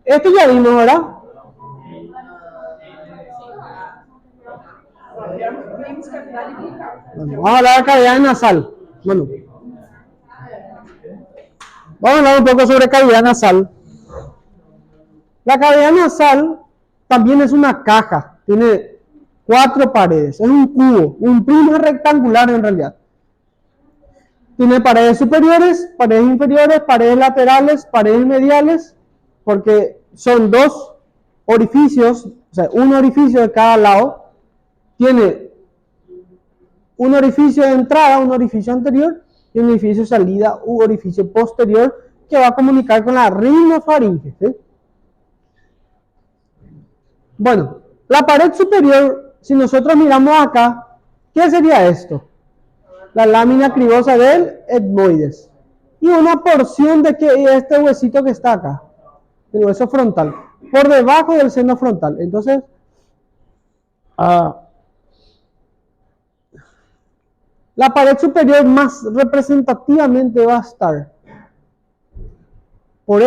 Esto ya vimos, ¿verdad? Bueno, vamos a hablar de cavidad nasal. Bueno, vamos a hablar un poco sobre cavidad nasal. La cavidad nasal también es una caja, tiene 4 paredes, es un cubo, un prisma rectangular en realidad. Tiene paredes superiores, paredes inferiores, paredes laterales, paredes mediales, porque son 2 orificios, o sea, un orificio de cada lado. Tiene un orificio de entrada, un orificio anterior y un orificio de salida u orificio posterior que va a comunicar con la rinofaringe. ¿Sí? Bueno, la pared superior, si nosotros miramos acá, ¿qué sería esto? La lámina cribosa del etmoides. Y una porción de este huesito que está acá, el hueso frontal, por debajo del seno frontal. Entonces, la pared superior más representativamente va a estar por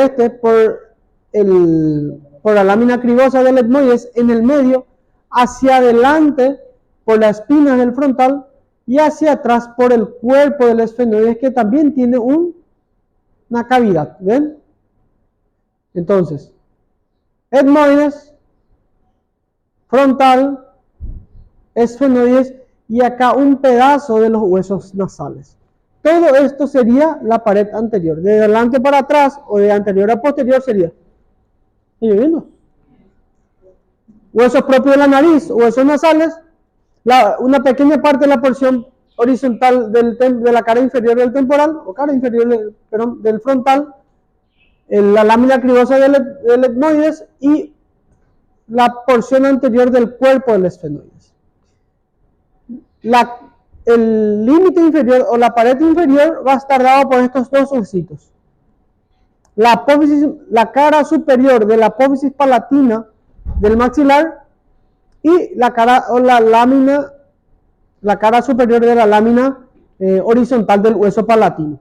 la lámina cribosa del etmoides en el medio, hacia adelante por la espina del frontal y hacia atrás por el cuerpo del esfenoides, que también tiene una cavidad. ¿Ven? Entonces, etmoides, frontal, esfenoides y acá un pedazo de los huesos nasales. Todo esto sería la pared anterior. De adelante para atrás o de anterior a posterior sería. ¿Sigue viendo? Huesos propios de la nariz, huesos nasales, una pequeña parte de la porción horizontal de la cara inferior del temporal, o cara inferior del frontal, la lámina cribosa del etmoides y la porción anterior del cuerpo del esfenoides. El límite inferior o la pared inferior va a estar dado por estos 2 huesitos. La cara superior de la apófisis palatina del maxilar y la cara superior de la lámina horizontal del hueso palatino.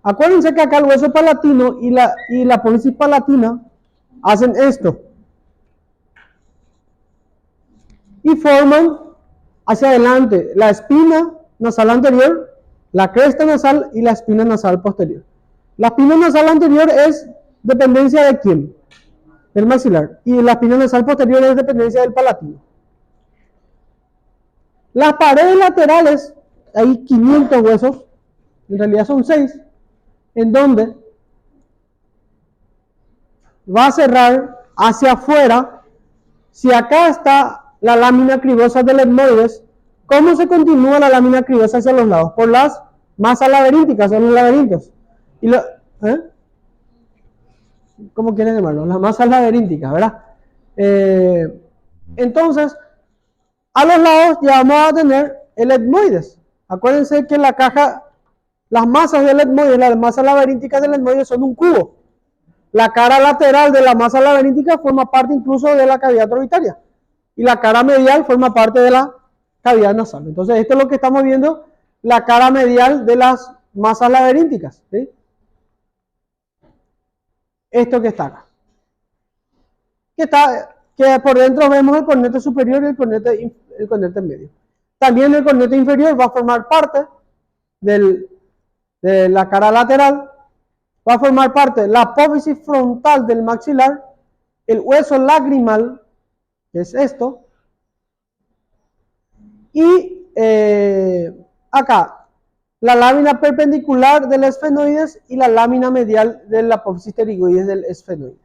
Acuérdense que acá el hueso palatino y la apófisis palatina hacen esto y forman hacia adelante la espina nasal anterior, la cresta nasal y la espina nasal posterior. La espina nasal anterior es dependencia de quién? Del maxilar. Y la espina nasal posterior es dependencia del palatino. Las paredes laterales, hay 500 huesos, en realidad son 6, en donde va a cerrar hacia afuera. Si acá está la lámina cribosa del etmoides, ¿cómo se continúa la lámina cribosa hacia los lados? Por las masas laberínticas, son los laberintos. ¿Cómo quieren llamarlo? Las masas laberínticas, ¿verdad? Entonces, a los lados ya vamos a tener el etmoides. Acuérdense que la caja, las masas del etmoides, las masas laberínticas del etmoides son un cubo. La cara lateral de la masa laberíntica forma parte incluso de la cavidad orbitaria. Y la cara medial forma parte de la cavidad nasal. Entonces, esto es lo que estamos viendo, la cara medial de las masas laberínticas. ¿Sí? Esto que está acá. Que por dentro vemos el cornete superior y el cornete medio. También el cornete inferior va a formar parte de la cara lateral, va a formar parte la apófisis frontal del maxilar, el hueso lagrimal, que es esto, y acá la lámina perpendicular del esfenoides y la lámina medial de la apófisis pterigoides del esfenoides.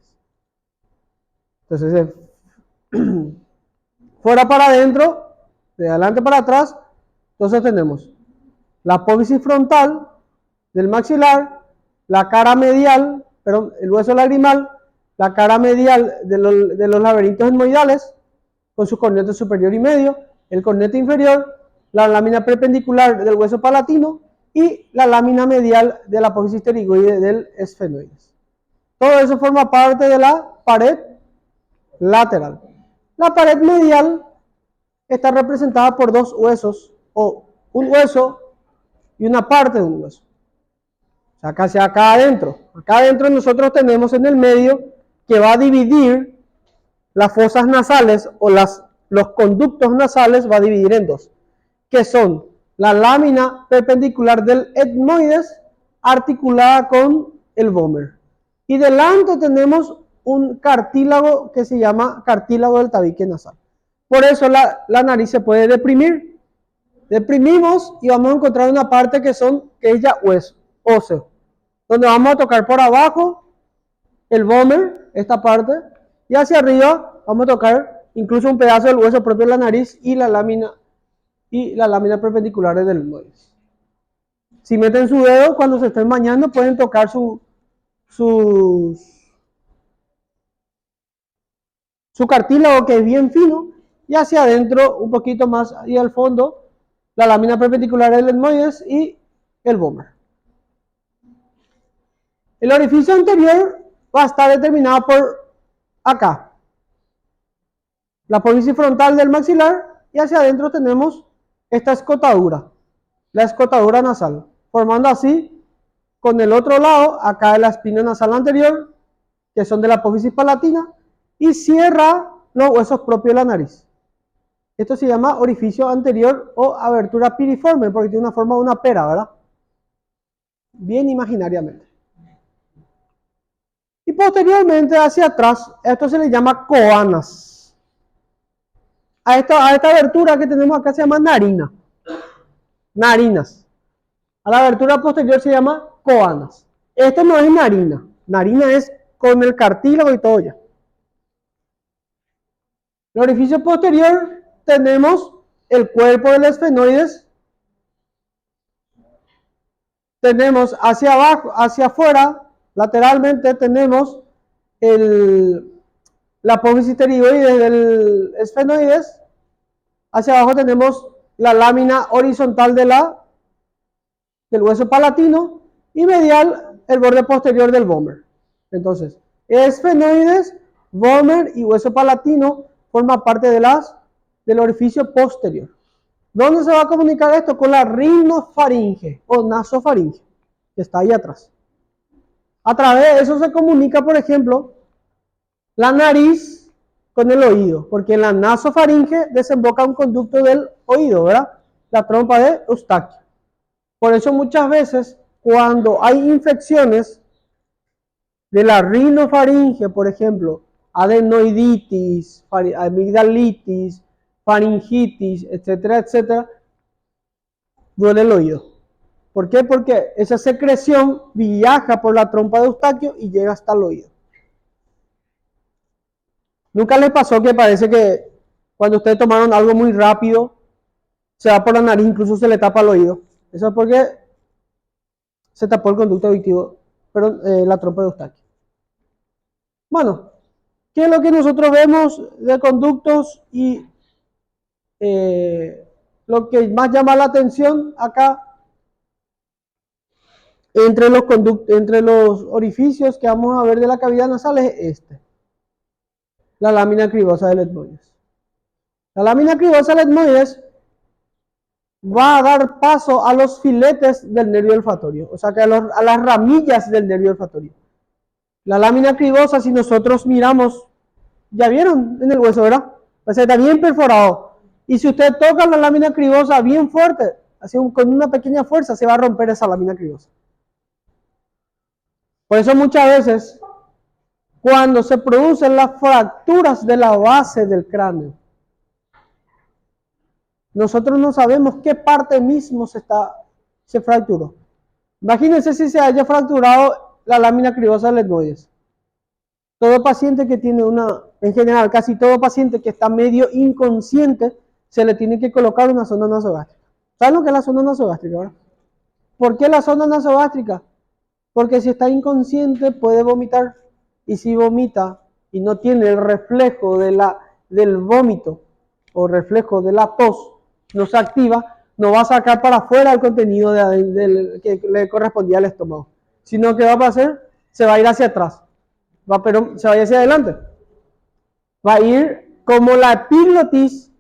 Entonces, fuera para adentro, de adelante para atrás, entonces tenemos la apófisis frontal del maxilar, la cara medial, perdón, el hueso lagrimal, la cara medial de los laberintos etmoidales, con su cornete superior y medio, el cornete inferior, la lámina perpendicular del hueso palatino y la lámina medial de la apófisis pterigoide del esfenoides. Todo eso forma parte de la pared lateral. La pared medial está representada por 2 huesos, o un hueso y una parte de un hueso. O sea, acá adentro. Acá adentro nosotros tenemos en el medio que va a dividir las fosas nasales o los conductos nasales, va a dividir en dos, que son la lámina perpendicular del etmoides articulada con el vómer. Y delante tenemos un cartílago que se llama cartílago del tabique nasal. Por eso la nariz se puede deprimir. Deprimimos y vamos a encontrar una parte que es ya hueso, óseo, donde vamos a tocar por abajo el vómer, esta parte, y hacia arriba vamos a tocar incluso un pedazo del hueso propio de la nariz y la lámina perpendicular del etmoides. Si meten su dedo cuando se estén bañando, pueden tocar su cartílago, que es bien fino, y hacia adentro, un poquito más y al fondo, la lámina perpendicular del etmoides y el vómer. El orificio anterior va a estar determinado por acá, la apófisis frontal del maxilar, y hacia adentro tenemos esta escotadura, la escotadura nasal, formando así con el otro lado acá la espina nasal anterior, que son de la apófisis palatina, y cierra los huesos propios de la nariz. Esto se llama orificio anterior o abertura piriforme, porque tiene una forma de una pera, ¿verdad? Bien imaginariamente. Y posteriormente hacia atrás, esto se le llama coanas. A esta abertura que tenemos acá se llama narina. Narinas. A la abertura posterior se llama coanas. Esto no es narina. Narina es con el cartílago y todo ya. El orificio posterior tenemos el cuerpo del esfenoides. Tenemos hacia abajo, hacia afuera, lateralmente tenemos la apófisis pterigoides del esfenoides. Hacia abajo tenemos la lámina horizontal del hueso palatino y medial el borde posterior del vómer. Entonces, esfenoides, vómer y hueso palatino forma parte del orificio posterior. ¿Dónde se va a comunicar esto? Con la rinofaringe o nasofaringe, que está ahí atrás. A través de eso se comunica, por ejemplo, la nariz con el oído, porque en la nasofaringe desemboca un conducto del oído, ¿verdad? La trompa de Eustaquio. Por eso muchas veces, cuando hay infecciones de la rinofaringe, por ejemplo, adenoiditis, amigdalitis, faringitis, etcétera, etcétera, duele el oído. ¿Por qué? Porque esa secreción viaja por la trompa de Eustaquio y llega hasta el oído. ¿Nunca les pasó que parece que cuando ustedes tomaron algo muy rápido, se va por la nariz, incluso se le tapa el oído? Eso es porque se tapó el conducto auditivo, la trompa de Eustaquio. Bueno, ¿qué es lo que nosotros vemos de conductos? Y lo que más llama la atención acá, entre los orificios que vamos a ver de la cavidad nasal, es este. La lámina cribosa del etmoides. La lámina cribosa del etmoides va a dar paso a los filetes del nervio olfatorio, o sea que a las ramillas del nervio olfatorio. La lámina cribosa, si nosotros miramos, ya vieron en el hueso, ¿verdad? O sea, está bien perforado. Y si usted toca la lámina cribosa bien fuerte, así con una pequeña fuerza, se va a romper esa lámina cribosa. Por eso muchas veces, cuando se producen las fracturas de la base del cráneo, nosotros no sabemos qué parte mismo se fracturó. Imagínense si se haya fracturado la lámina cribosa del etmoides. Todo paciente que tiene en general, casi todo paciente que está medio inconsciente, se le tiene que colocar una sonda nasogástrica. ¿Saben lo que es la sonda nasogástrica, verdad? ¿Por qué la sonda nasogástrica? Porque si está inconsciente puede vomitar, y si vomita y no tiene el reflejo del vómito o reflejo de la tos, no se activa, no va a sacar para afuera el contenido que le correspondía al estómago, sino que va a hacer, se va a ir hacia atrás, pero se va a ir hacia adelante, va a ir como la epiglotis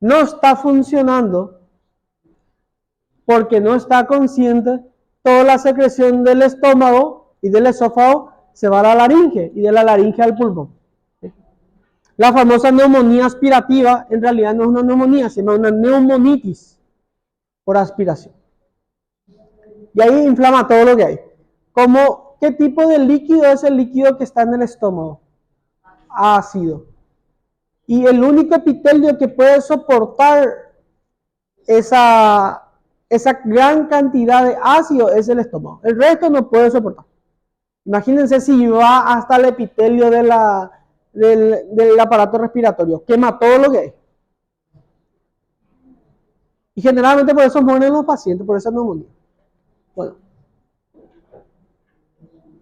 no está funcionando porque no está consciente, toda la secreción del estómago y del esófago se va a la laringe y de la laringe al pulmón. La famosa neumonía aspirativa en realidad no es una neumonía, se llama una neumonitis por aspiración. Y ahí inflama todo lo que hay. ¿Qué tipo de líquido es el líquido que está en el estómago? Ácido. Y el único epitelio que puede soportar esa gran cantidad de ácido es el estómago. El resto no puede soportar. Imagínense si va hasta el epitelio del aparato respiratorio, quema todo lo que hay. Y generalmente por eso mueren los pacientes, por esa neumonía. Bueno,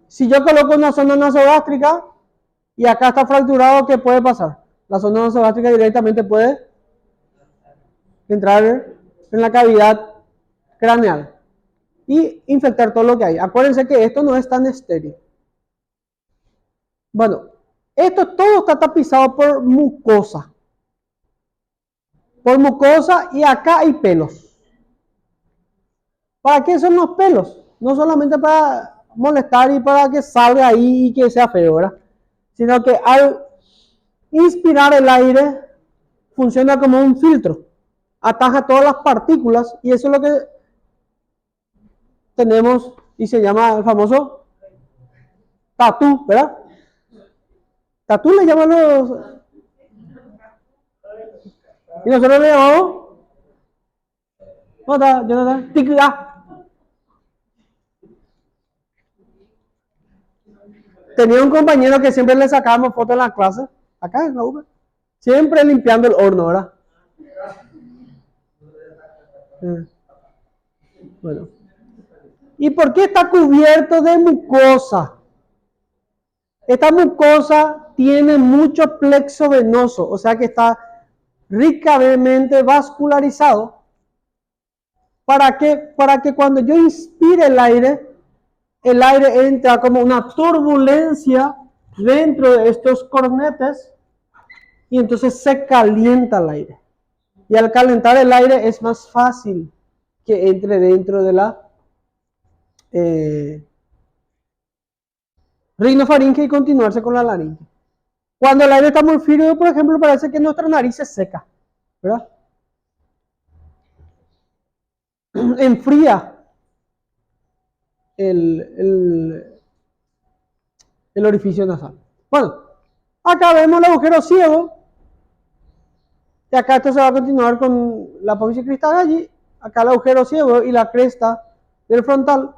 si yo coloco una zona nasogástrica y acá está fracturado, ¿qué puede pasar? La zona nasogástrica directamente puede entrar en la cavidad craneal y infectar todo lo que hay. Acuérdense que esto no es tan estéril. Bueno, esto todo está tapizado por mucosa. Por mucosa y acá hay pelos. ¿Para qué son los pelos? No solamente para molestar y para que salga ahí y que sea feo, ¿verdad? Sino que al inspirar el aire funciona como un filtro. Ataja todas las partículas y eso es lo que tenemos y se llama el famoso tatú, ¿verdad? Tatú le llaman los... Y nosotros le llamamos... ¿Dónde está, Jonathan? Ticla. Tenía un compañero que siempre le sacábamos fotos en la clase, acá en la UPA, siempre limpiando el horno, ¿verdad? Bueno. ¿Y por qué está cubierto de mucosa? Esta mucosa tiene mucho plexo venoso, o sea que está ricamente vascularizado. ¿Para qué? Para que cuando yo inspire el aire entra como una turbulencia dentro de estos cornetes y entonces se calienta el aire. Y al calentar el aire es más fácil que entre dentro de la rinofaringe y continuarse con la laringe. Cuando el aire está muy frío, por ejemplo, parece que nuestra nariz se seca, ¿verdad? Enfría el orificio nasal. Bueno, acá vemos el agujero ciego. Y acá esto se va a continuar con la apófisis cristal allí. Acá el agujero ciego y la cresta del frontal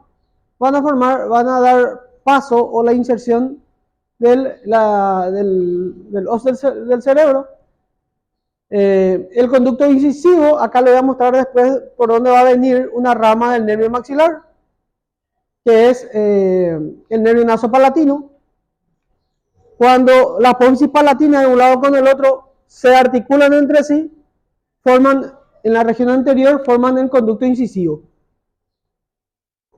van a dar paso o la inserción del os del cerebro. El conducto incisivo, acá le voy a mostrar después por dónde va a venir una rama del nervio maxilar, que es el nervio nasopalatino. Cuando la apófisis palatina de un lado con el otro se articulan entre sí, forman en la región anterior, forman el conducto incisivo,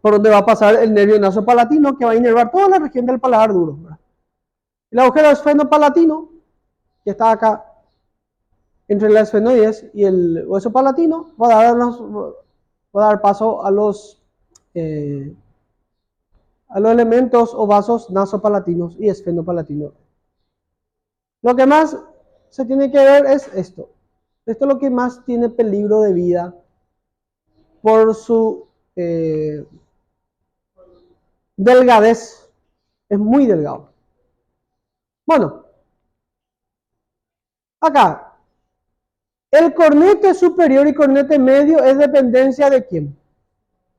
por donde va a pasar el nervio nasopalatino, que va a inervar toda la región del paladar duro, ¿verdad? El agujero esfenopalatino, que está acá entre la esfenoides y el hueso palatino, va a dar paso a los elementos o vasos nasopalatinos y esfenopalatinos. Lo que más se tiene que ver es esto. Esto es lo que más tiene peligro de vida por su delgadez. Es muy delgado. Bueno, acá, el cornete superior y cornete medio es dependencia de ¿quién?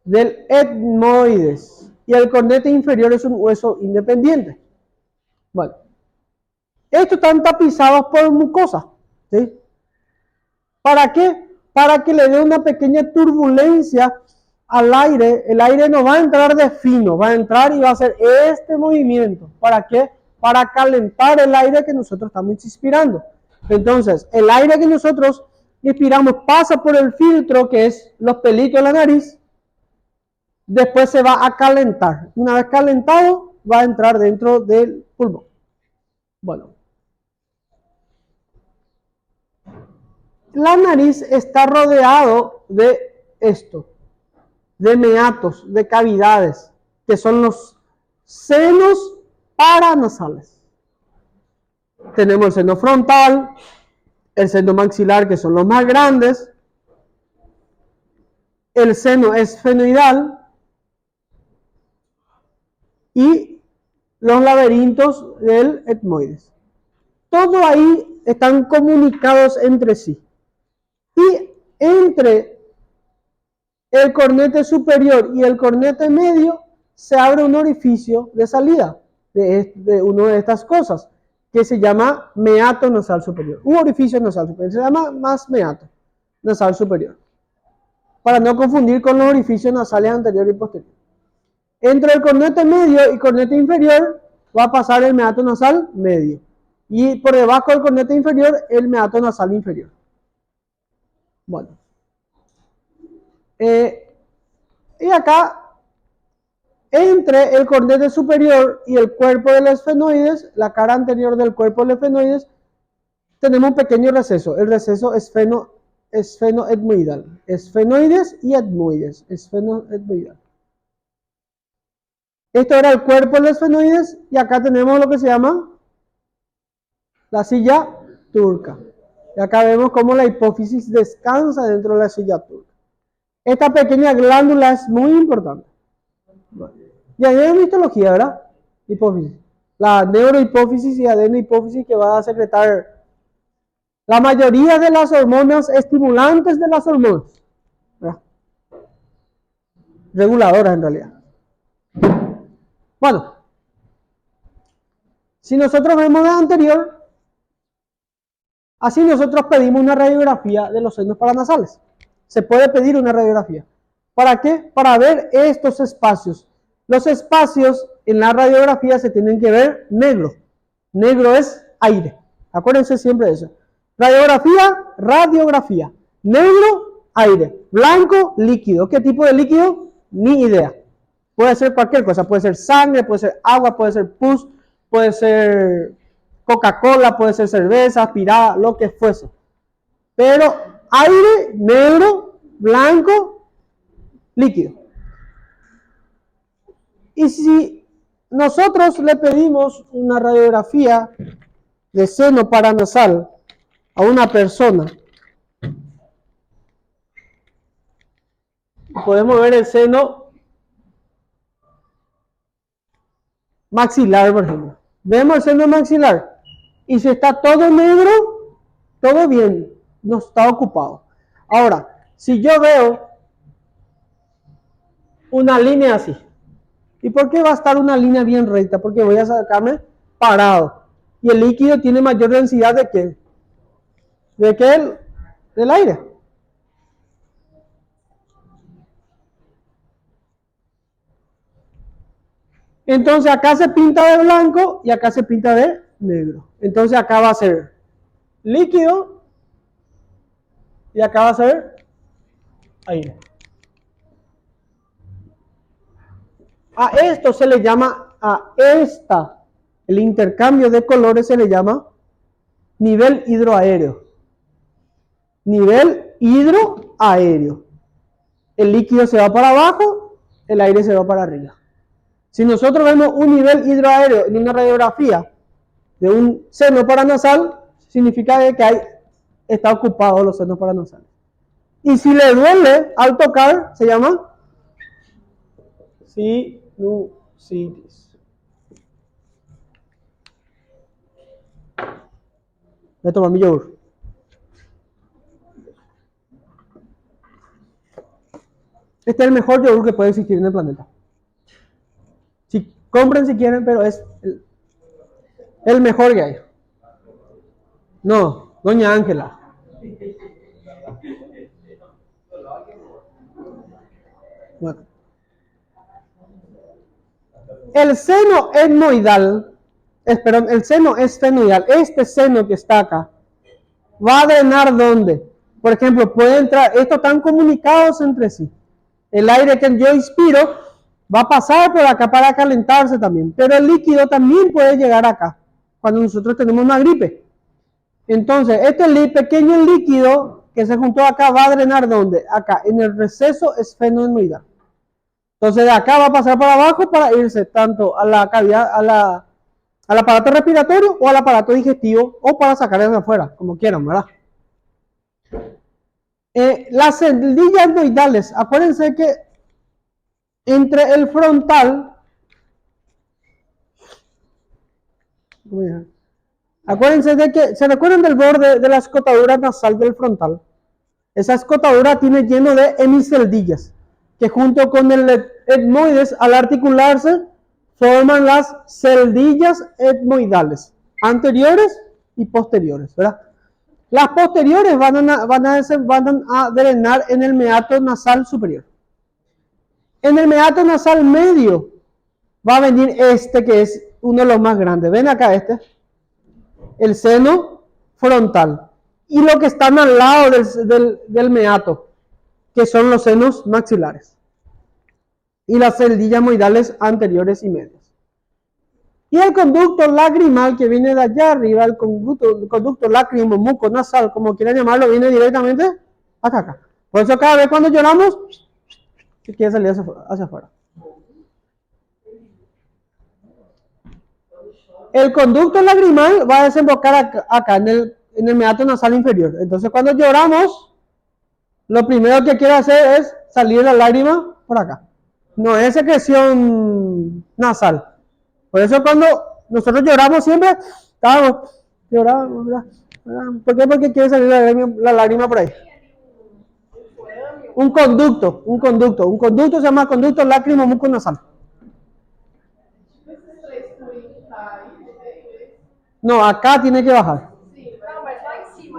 Del etmoides. Y el cornete inferior es un hueso independiente. Bueno, estos están tapizados por mucosa. ¿Sí? ¿Para qué? Para que le dé una pequeña turbulencia al aire. El aire no va a entrar de fino, va a entrar y va a hacer este movimiento. ¿Para qué? Para calentar el aire que nosotros estamos inspirando. Entonces, el aire que nosotros inspiramos pasa por el filtro, que es los pelitos de la nariz, después se va a calentar. Una vez calentado, va a entrar dentro del pulmón. Bueno. La nariz está rodeado de esto, de meatos, de cavidades, que son los senos paranasales. Tenemos el seno frontal, el seno maxilar, que son los más grandes. El seno esfenoidal y los laberintos del etmoides. Todo ahí están comunicados entre sí. Y entre el cornete superior y el cornete medio se abre un orificio de salida de una de estas cosas, que se llama meato nasal superior. Un orificio nasal superior, se llama más meato nasal superior, para no confundir con los orificios nasales anterior y posterior. Entre el cornete medio y cornete inferior va a pasar el meato nasal medio, y por debajo del cornete inferior el meato nasal inferior. Bueno, y acá, entre el cornete superior y el cuerpo del esfenoides, la cara anterior del cuerpo del esfenoides, tenemos un pequeño receso, el receso esfenoetmoidal, esfenoides y etmoides, esfenoetmoidal. Esto era el cuerpo del esfenoides, y acá tenemos lo que se llama la silla turca. Y acá vemos cómo la hipófisis descansa dentro de la silla turca. Esta pequeña glándula es muy importante. Ya hay histología, ¿verdad? Hipófisis. La neurohipófisis y adenohipófisis, que va a secretar la mayoría de las hormonas estimulantes de las hormonas, ¿verdad? Reguladoras en realidad. Bueno, si nosotros vemos la anterior, así nosotros pedimos una radiografía de los senos paranasales. Se puede pedir una radiografía. ¿Para qué? Para ver estos espacios. Los espacios en la radiografía se tienen que ver negro. Negro es aire. Acuérdense siempre de eso. Radiografía, radiografía. Negro, aire. Blanco, líquido. ¿Qué tipo de líquido? Ni idea. Puede ser cualquier cosa. Puede ser sangre, puede ser agua, puede ser pus, puede ser Coca-Cola, puede ser cerveza, aspirada, lo que fuese. Pero aire, negro, blanco, líquido. Y si nosotros le pedimos una radiografía de seno paranasal a una persona, podemos ver el seno maxilar, por ejemplo. Vemos el seno maxilar, y si está todo negro, todo bien, no está ocupado. Ahora, si yo veo una línea así, ¿y por qué va a estar una línea bien recta? Porque voy a sacarme parado, y el líquido tiene mayor densidad ¿de qué? Del aire. Entonces acá se pinta de blanco y acá se pinta de negro. Entonces acá va a ser líquido y acá va a ser aire. A esto se le llama, el intercambio de colores se le llama nivel hidroaéreo. Nivel hidroaéreo. El líquido se va para abajo, el aire se va para arriba. Si nosotros vemos un nivel hidroaéreo en una radiografía de un seno paranasal, significa que está ocupado los senos paranasales. Y si le duele al tocar, se llama sinusitis. Voy a tomar mi yogur. Este es el mejor yogur que puede existir en el planeta. Si compren si quieren, pero es el mejor que hay. No, doña Ángela. Bueno. El seno etmoidal, el seno esfenoidal, este seno que está acá, va a drenar ¿dónde? Por ejemplo, puede entrar, estos están comunicados entre sí. El aire que yo inspiro va a pasar por acá para calentarse también, pero el líquido también puede llegar acá, cuando nosotros tenemos una gripe. Entonces, este pequeño líquido que se juntó acá va a drenar ¿dónde? Acá, en el receso esfenoidal. Entonces, de acá va a pasar para abajo para irse tanto a la cavidad, a la al aparato respiratorio o al aparato digestivo o para sacar de afuera, como quieran, ¿verdad? Las celdillas etmoidales, acuérdense que entre el frontal, acuérdense de que, ¿se recuerdan del borde de la escotadura nasal del frontal? Esa escotadura tiene lleno de hemiceldillas, que junto con el etmoides, al articularse, forman las celdillas etmoidales, anteriores y posteriores, ¿verdad? Las posteriores van a drenar en el meato nasal superior. En el meato nasal medio va a venir este que es uno de los más grandes. Ven acá este, el seno frontal. Y lo que están al lado del meato, que son los senos maxilares. Y las celdillas moidales anteriores y medias. Y el conducto lagrimal que viene de allá arriba, el conducto lacrimo-muco-nasal, como quieran llamarlo, viene directamente hasta acá. Por eso cada vez cuando lloramos, quiere salir hacia afuera. El conducto lagrimal va a desembocar acá en el meato nasal inferior. Entonces cuando lloramos, lo primero que quiere hacer es salir la lágrima por acá. No es secreción nasal. Por eso cuando nosotros lloramos siempre, lloramos, ¿por qué? Porque quiere salir la lágrima por ahí. Un conducto se llama conducto lácrimo-muco-nasal. No, acá tiene que bajar.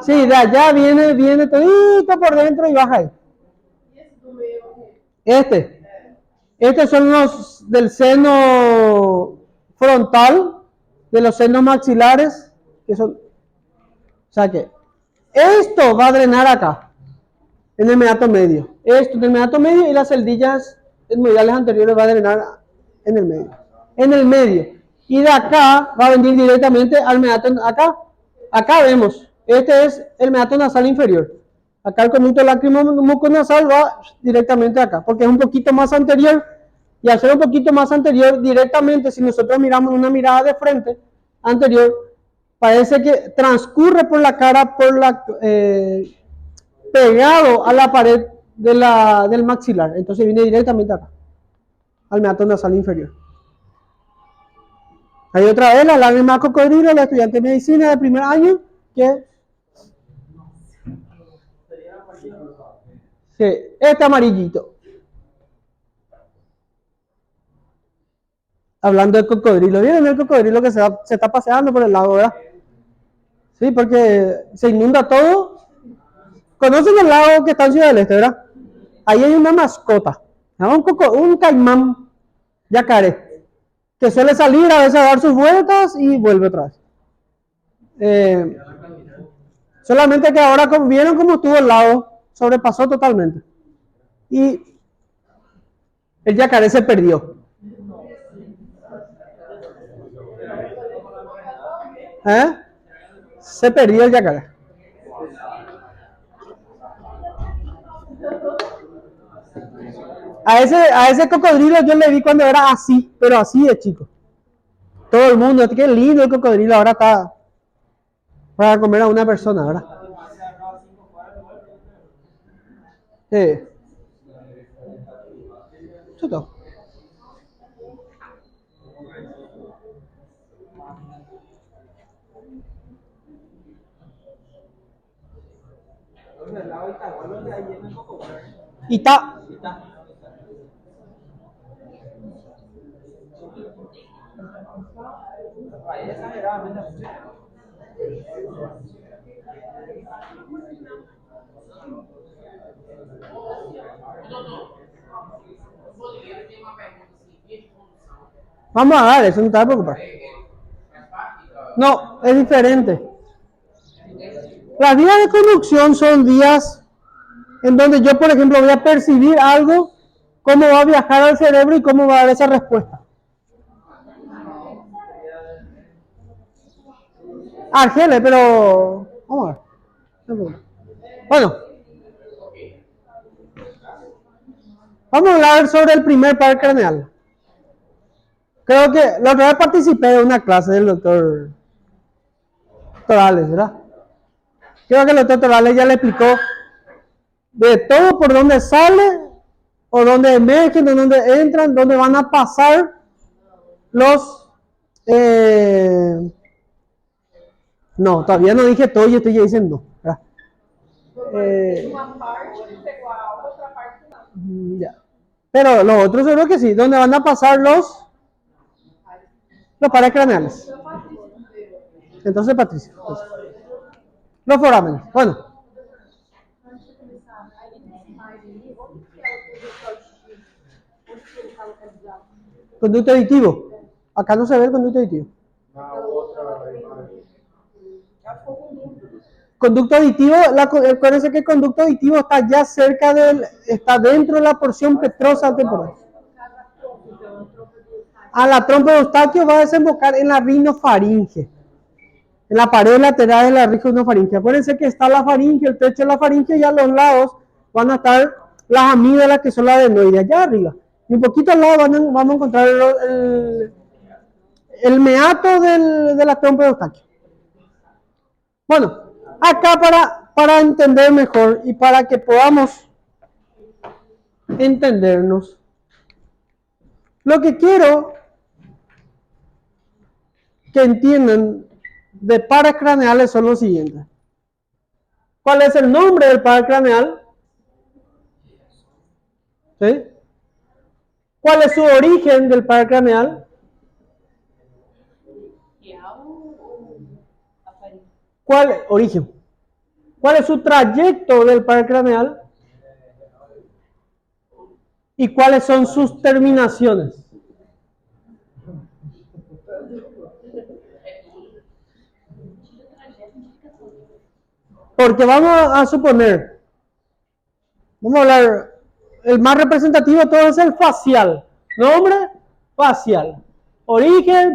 Sí, de allá viene todito por dentro y baja ahí. Estos son los del seno frontal, de los senos maxilares, que son, o sea que esto va a drenar acá, en el meato medio. Esto en el meato medio y las celdillas etmoidales anteriores va a drenar en el medio. En el medio. Y de acá va a venir directamente al meato, acá vemos, este es el meato nasal inferior. Acá el conducto lácrimo-muco-nasal va directamente acá, porque es un poquito más anterior, y al ser un poquito más anterior, directamente, si nosotros miramos una mirada de frente, anterior, parece que transcurre por la cara, pegado a la pared del maxilar, entonces viene directamente acá, al meato nasal inferior. Hay otra vez la lágrima de cocodrilo, la estudiante de medicina de primer año, que sí, este amarillito. Hablando de cocodrilo, ¿vieron el cocodrilo que se está paseando por el lago, verdad? Sí, porque se inunda todo. ¿Conocen el lago que está en Ciudad del Este, verdad? Ahí hay una mascota, un caimán yacaré, que suele salir a veces a dar sus vueltas y vuelve otra vez. Solamente que ahora vieron cómo estuvo el lago, sobrepasó totalmente. Y el yacaré se perdió. Se perdió el yacaré. A ese cocodrilo yo le vi cuando era así, pero así de chico. Todo el mundo, qué lindo el cocodrilo, ahora está para comer a una persona, ¿verdad? Sí. Chuto. Ita. Vamos a dar eso, no te vas a preocupar. No, es diferente. Las vías de conducción son vías en donde yo, por ejemplo, voy a percibir algo, cómo va a viajar al cerebro y cómo va a dar esa respuesta. Argeles, pero vamos a ver. Bueno, vamos a hablar sobre el primer par craneal. Ok, Creo que la otra vez participé de una clase del doctor Torales, ¿verdad? Creo que el doctor Torales ya le explicó de todo por dónde sale, o dónde emergen, de dónde entran, dónde van a pasar los... no, todavía no dije todo, yo estoy ya diciendo. ¿Verdad? Ya. Pero los otros seguro que sí, dónde van a pasar los pares craneales. Entonces, Patricia. Los forámenes. Bueno. Conducto aditivo. Acá no se ve el conducto aditivo. Conducto aditivo, acuérdense que el conducto aditivo está ya cerca está dentro de la porción petrosa temporal. A la trompa de Eustaquio va a desembocar en la rinofaringe, en la pared lateral de la rinofaringe. Acuérdense que está la faringe, el techo de la faringe, y a los lados van a estar las amígdalas, que son las adenoides, allá arriba. Y un poquito al lado vamos a encontrar el meato de la trompa de Eustaquio. Bueno, acá para entender mejor y para que podamos entendernos, lo que quiero que entiendan de pares craneales son los siguientes. ¿Cuál es el nombre del par craneal? ¿Sí? ¿Cuál es su origen del par craneal? ¿Cuál origen? ¿Cuál es su trayecto del par craneal? ¿Y cuáles son sus terminaciones? Porque vamos a suponer, vamos a hablar, el más representativo de todo es el facial. Nombre, facial. Origen,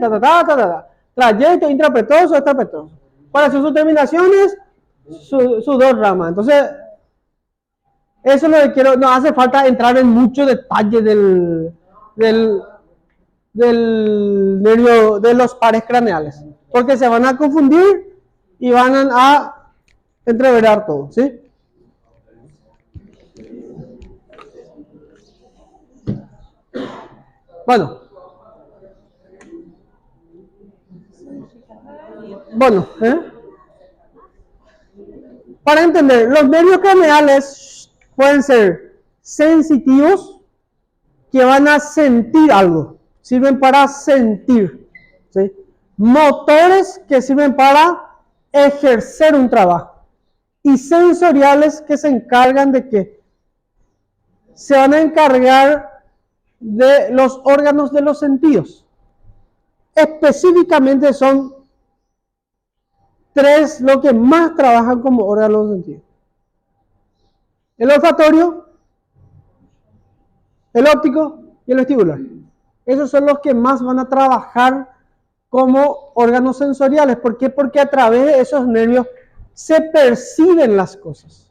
trayecto, intrapetoso, extrapetoso. ¿Cuáles son sus terminaciones? Sus dos ramas. Entonces, eso es lo que quiero. No hace falta entrar en mucho detalle del nervio, de los pares craneales, porque se van a confundir y van a entreverar todo, ¿sí? Bueno, para entender, los nervios craneales pueden ser sensitivos, que van a sentir algo, sirven para sentir, ¿sí? Motores, que sirven para ejercer un trabajo, y sensoriales, que se encargan de que se van a encargar de los órganos de los sentidos. Específicamente son tres lo que más trabajan como órganos de los sentidos: el olfatorio, el óptico y el vestibular. Esos son los que más van a trabajar como órganos sensoriales. ¿Por qué? Porque a través de esos nervios se perciben las cosas.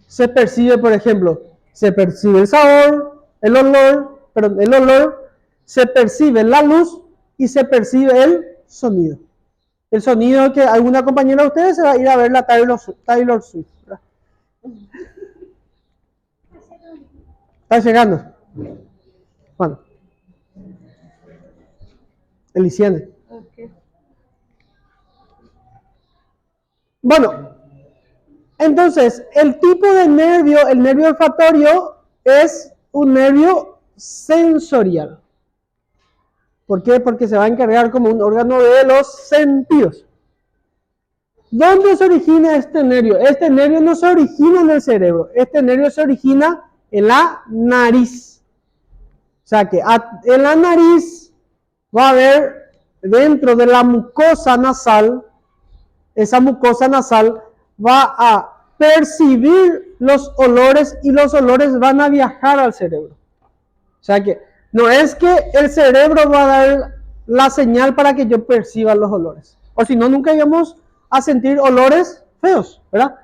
Se percibe, por ejemplo, se percibe el sabor, el olor, se percibe la luz y se percibe el sonido. El sonido que alguna compañera de ustedes se va a ir a ver la Taylor Swift, ¿verdad? Está llegando. Bueno. Elisiane. Okay. Bueno, entonces, el tipo de nervio, el nervio olfatorio, es un nervio sensorial. ¿Por qué? Porque se va a encargar como un órgano de los sentidos. ¿Dónde se origina este nervio? Este nervio no se origina en el cerebro. Este nervio se origina en la nariz. O sea que en la nariz va a haber, dentro de la mucosa nasal, esa mucosa nasal va a percibir los olores, y los olores van a viajar al cerebro. O sea que no es que el cerebro va a dar la señal para que yo perciba los olores. O si no, nunca íbamos a sentir olores feos, ¿verdad?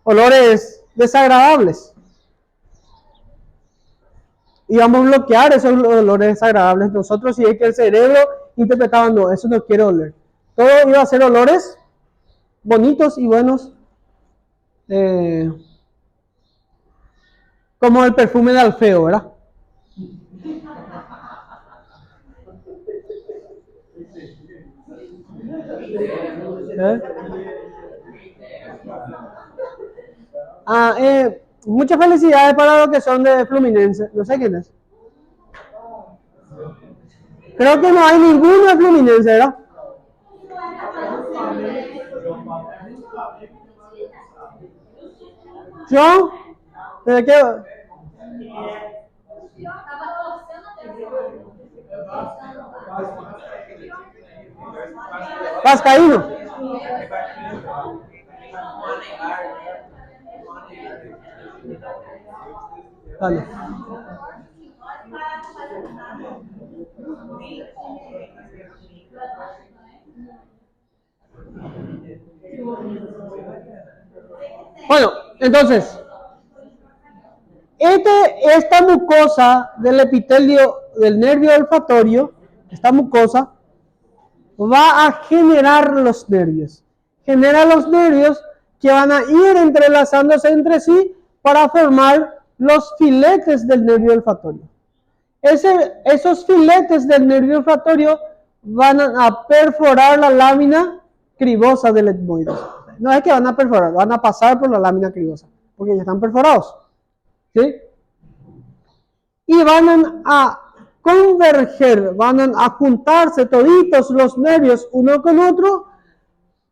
Olores desagradables. y vamos a bloquear esos olores desagradables nosotros, si es que el cerebro interpretaba, no, eso no quiero oler. Todo iba a ser olores bonitos y buenos, como el perfume de Alfeo, ¿verdad? ¿Eh? Muchas felicidades para los que son de Fluminense. No sé quién es. Creo que no hay ninguno de Fluminense, ¿verdad? ¿Yo? ¿De qué? Vascaíno. Vale. Bueno, entonces, esta mucosa del epitelio del nervio olfatorio, esta mucosa, va a generar los nervios. Genera los nervios que van a ir entrelazándose entre sí para formar los filetes del nervio olfatorio. Esos filetes del nervio olfatorio van a perforar la lámina cribosa del etmoides. No es que van a perforar, van a pasar por la lámina cribosa, porque ya están perforados. ¿Sí? Y van a converger, van a juntarse toditos los nervios uno con otro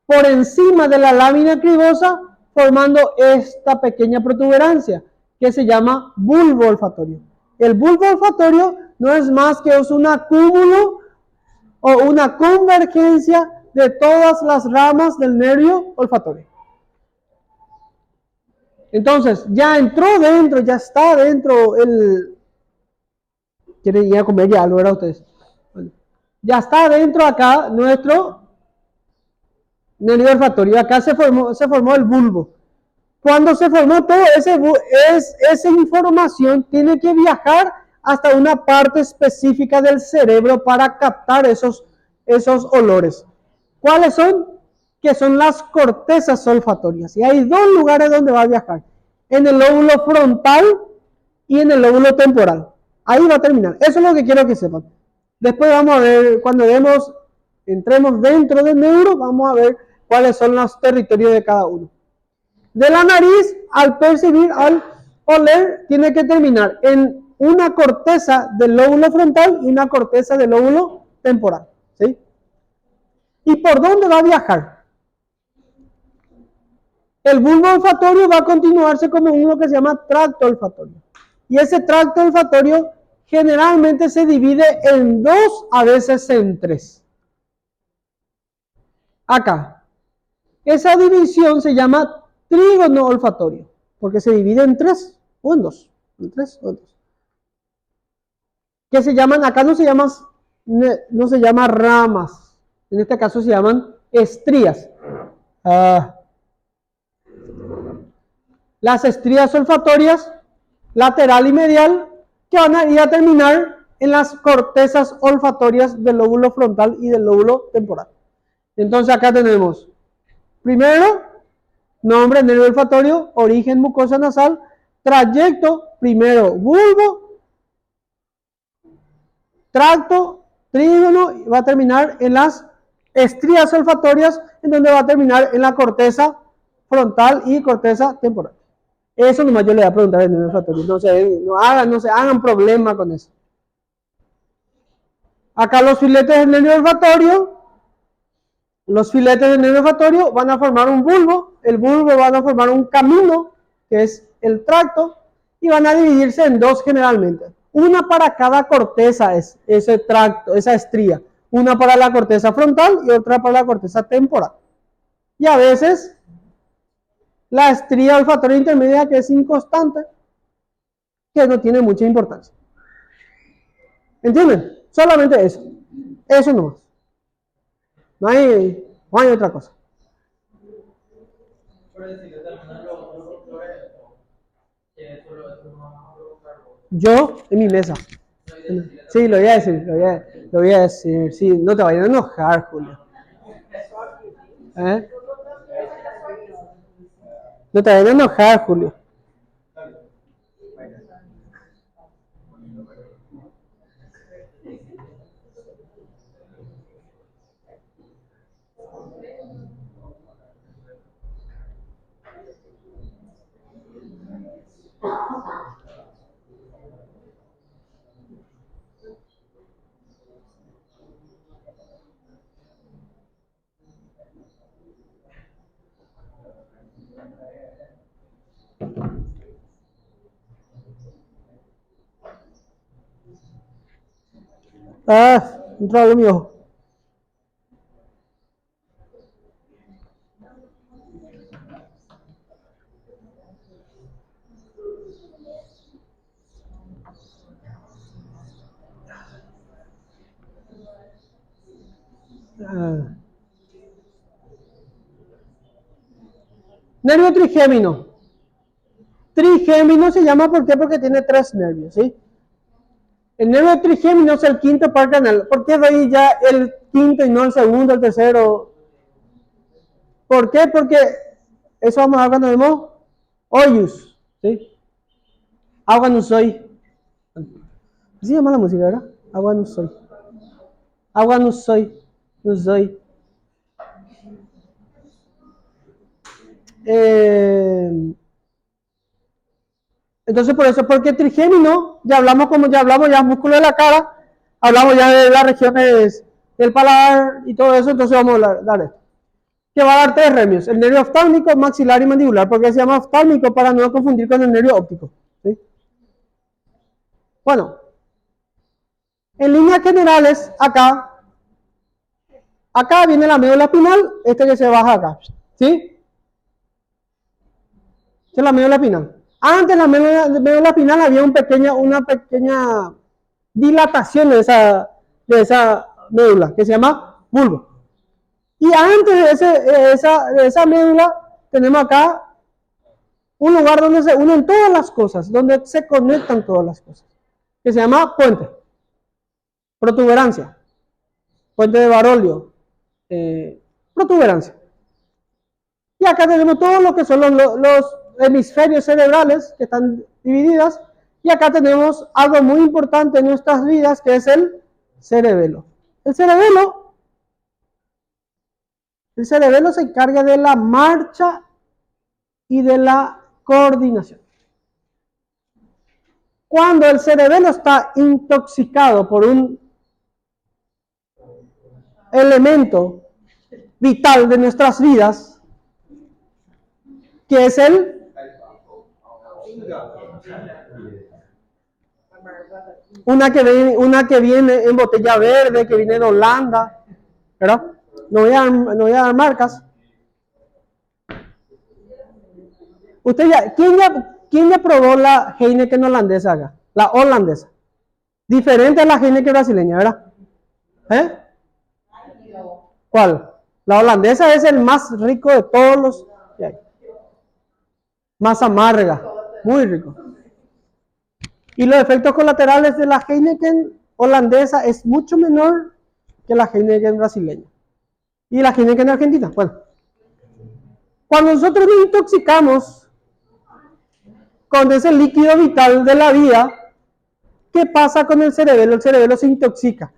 por encima de la lámina cribosa, formando esta pequeña protuberancia que se llama bulbo olfatorio. El bulbo olfatorio no es más que un acúmulo o una convergencia de todas las ramas del nervio olfatorio. Entonces, ya entró dentro, ya está dentro el... ¿Quieren ir a comer ya algo, verdad ustedes? Bueno, ya está dentro acá nuestro nervio olfatorio. Acá se formó el bulbo. Cuando se formó todo esa información tiene que viajar hasta una parte específica del cerebro para captar esos olores. ¿Cuáles son? Que son las cortezas olfatorias. Y hay dos lugares donde va a viajar. En el lóbulo frontal y en el lóbulo temporal. Ahí va a terminar. Eso es lo que quiero que sepan. Después vamos a ver, cuando entremos dentro del neuro, vamos a ver cuáles son los territorios de cada uno. De la nariz, al percibir, al oler, tiene que terminar en una corteza del lóbulo frontal y una corteza del lóbulo temporal. ¿Sí? ¿Y por dónde va a viajar? El bulbo olfatorio va a continuarse como uno que se llama tracto olfatorio. Y ese tracto olfatorio generalmente se divide en dos, a veces en tres. Acá. Esa división se llama trígono olfatorio, porque se divide en tres o en dos. En tres o en dos. Que se llaman, acá no se llama ramas. En este caso se llaman estrías. Las estrías olfatorias, lateral y medial, que van a ir a terminar en las cortezas olfatorias del lóbulo frontal y del lóbulo temporal. Entonces acá tenemos, primero, nombre, nervio olfatorio, origen, mucosa nasal, trayecto, primero bulbo, tracto, trígono, va a terminar en las estrías olfatorias, en donde va a terminar en la corteza frontal y corteza temporal. Eso nomás yo le voy a preguntar al nervio olfatorio. No se hagan problema con eso. Acá los filetes del nervio olfatorio. Los filetes del nervio olfatorio van a formar un bulbo. El bulbo van a formar un camino, que es el tracto. Y van a dividirse en dos generalmente. Una para cada corteza es ese tracto, esa estría. Una para la corteza frontal y otra para la corteza temporal. Y a veces la estría olfatoria intermedia, que es inconstante, que no tiene mucha importancia. ¿Entienden? Solamente eso. Eso nomás. No hay otra cosa. Yo en mi mesa. Sí, lo voy a decir, lo voy a decir. Sí, no te vayas a enojar, Julio. ¿Eh? No te vayas a enojar, Julio. Ah, entró algo mío. Ah. Nervio trigémino. Trigémino se llama, ¿por qué? Porque tiene 3 nervios, ¿sí? El nervio trigémino es el quinto par canal. ¿Por qué doy ya el quinto y no el segundo, el tercero? ¿Por qué? Porque eso vamos a ver cuando vemos Oyus, ¿sí? Agua no soy. Así se llama la música, ¿verdad? Agua no soy. Agua no soy. No soy. Entonces por eso, porque trigémino, ya hablamos como ya hablamos, ya músculo de la cara, hablamos ya de las regiones del paladar y todo eso, entonces vamos a dar esto. Que va a dar 3 remios, el nervio oftálmico, maxilar y mandibular, porque se llama oftálmico para no confundir con el nervio óptico. ¿Sí? Bueno, en líneas generales, acá viene la médula espinal, este que se baja acá, ¿sí? Esta es la médula espinal. Antes de la médula espinal había una pequeña dilatación de esa médula, que se llama bulbo. Y antes de esa médula, tenemos acá un lugar donde se unen todas las cosas, donde se conectan todas las cosas, que se llama puente, protuberancia, puente de Barolio, protuberancia. Y acá tenemos todo lo que son los hemisferios cerebrales que están divididas. Y acá tenemos algo muy importante en nuestras vidas, que es el cerebelo. El cerebelo se encarga de la marcha y de la coordinación. Cuando el cerebelo está intoxicado por un elemento vital de nuestras vidas, que es una que viene en botella verde, que viene de Holanda, ¿verdad? No voy a dar marcas. ¿Quién ya probó la Heineken holandesa acá? La holandesa. Diferente a la Heineken brasileña, ¿verdad? ¿Eh? ¿Cuál? La holandesa es el más rico de todos los que hay. Más amarga, muy rico. Y los efectos colaterales de la Heineken holandesa es mucho menor que la Heineken brasileña. ¿Y la Heineken argentina? Bueno, cuando nosotros nos intoxicamos con ese líquido vital de la vida, ¿qué pasa con el cerebelo? El cerebelo se intoxica.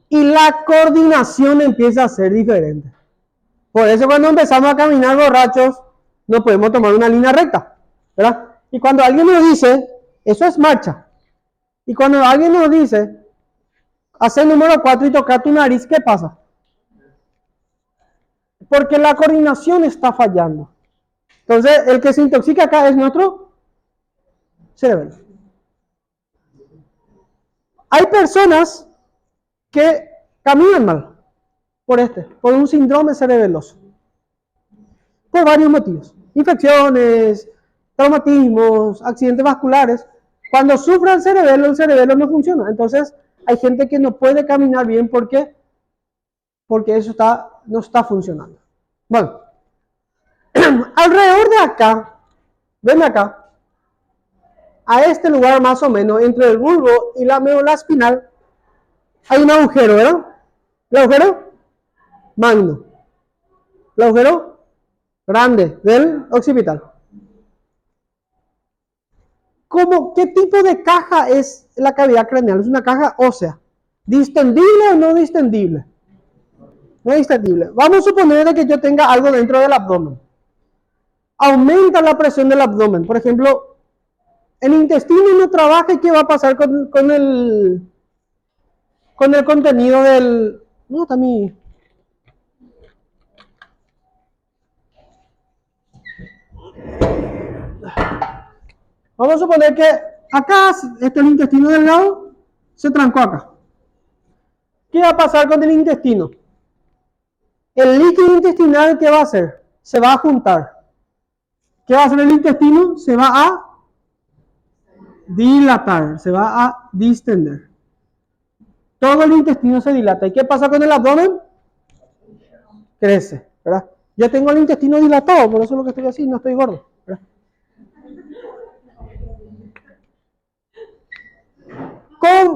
Y la coordinación empieza a ser diferente. Por eso cuando empezamos a caminar borrachos, no podemos tomar una línea recta, ¿verdad? Y cuando alguien nos dice, eso es marcha. Y cuando alguien nos dice, hace el número 4 y toca tu nariz, ¿qué pasa? Porque la coordinación está fallando. Entonces, el que se intoxica acá es nuestro cerebelo. Hay personas que caminan mal por un síndrome cerebeloso. Por varios motivos. Infecciones, traumatismos, accidentes vasculares. Cuando sufre el cerebelo no funciona. Entonces, hay gente que no puede caminar bien porque eso no está funcionando. Bueno, alrededor de acá, ven acá, a este lugar más o menos, entre el bulbo y la médula espinal, hay un agujero, ¿verdad? El agujero magno. El agujero grande del occipital. ¿Qué tipo de caja es la cavidad craneal? Es una caja ósea. ¿Distendible o no distendible? No distendible. Vamos a suponer que yo tenga algo dentro del abdomen. Aumenta la presión del abdomen. Por ejemplo, el intestino no trabaja y ¿qué va a pasar con el contenido del... No, está mi... Vamos a suponer que acá, el intestino delgado, se trancó acá. ¿Qué va a pasar con el intestino? El líquido intestinal, ¿qué va a hacer? Se va a juntar. ¿Qué va a hacer el intestino? Se va a dilatar, se va a distender. Todo el intestino se dilata. ¿Y qué pasa con el abdomen? Crece, ¿verdad? Ya tengo el intestino dilatado, por eso es lo que estoy así, no estoy gordo, ¿verdad?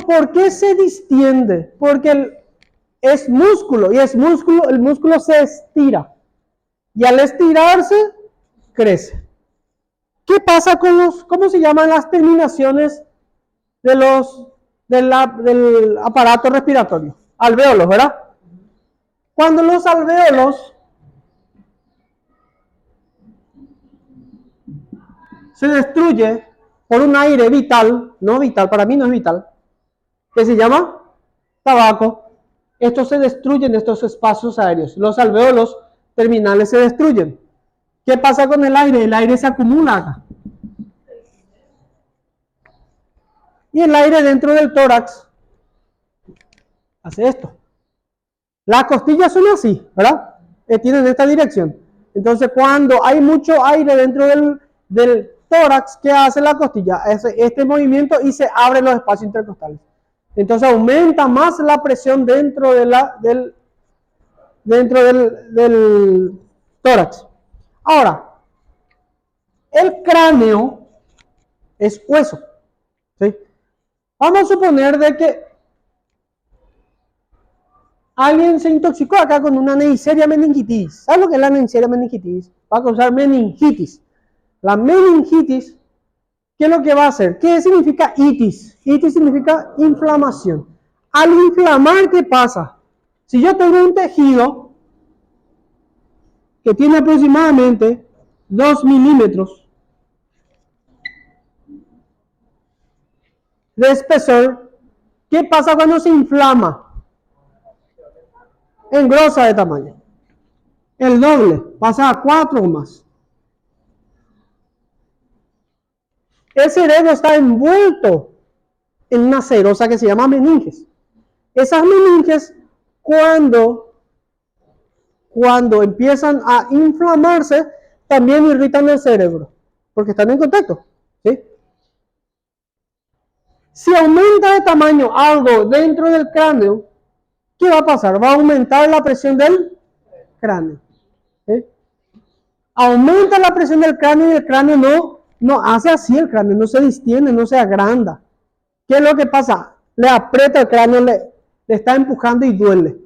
¿Por qué se distiende? Porque es músculo, y es músculo, el músculo se estira. Y al estirarse, crece. ¿Qué pasa con cómo se llaman las terminaciones del aparato respiratorio? Alvéolos, ¿verdad? Cuando los alvéolos se destruye por un aire vital, no vital, para mí no es vital, que se llama tabaco, estos se destruyen, estos espacios aéreos, los alvéolos terminales se destruyen. ¿Qué pasa con el aire? El aire se acumula acá. Y el aire dentro del tórax hace esto. Las costillas son así, ¿verdad? Tienen esta dirección. Entonces, cuando hay mucho aire dentro del tórax, ¿qué hace la costilla? Hace este movimiento y se abren los espacios intercostales. Entonces, aumenta más la presión dentro del tórax. Ahora, el cráneo es hueso, ¿sí? Vamos a suponer de que alguien se intoxicó acá con una Neisseria meningitis. ¿Sabes lo que es la Neisseria meningitis? Va a causar meningitis. La meningitis, ¿qué es lo que va a hacer? ¿Qué significa itis? Itis significa inflamación. Al inflamar, ¿qué pasa? Si yo tengo un tejido que tiene aproximadamente 2 milímetros de espesor, ¿qué pasa cuando se inflama? Engrosa de tamaño. El doble, pasa a 4 o más. El cerebro está envuelto en una serosa que se llama meninges. Esas meninges, cuando empiezan a inflamarse, también irritan el cerebro, porque están en contacto, ¿sí? Si aumenta de tamaño algo dentro del cráneo, ¿qué va a pasar? Va a aumentar la presión del cráneo, ¿sí? Aumenta la presión del cráneo y el cráneo no hace así, el cráneo no se distiende, no se agranda. ¿Qué es lo que pasa? Le aprieta el cráneo, le está empujando y duele.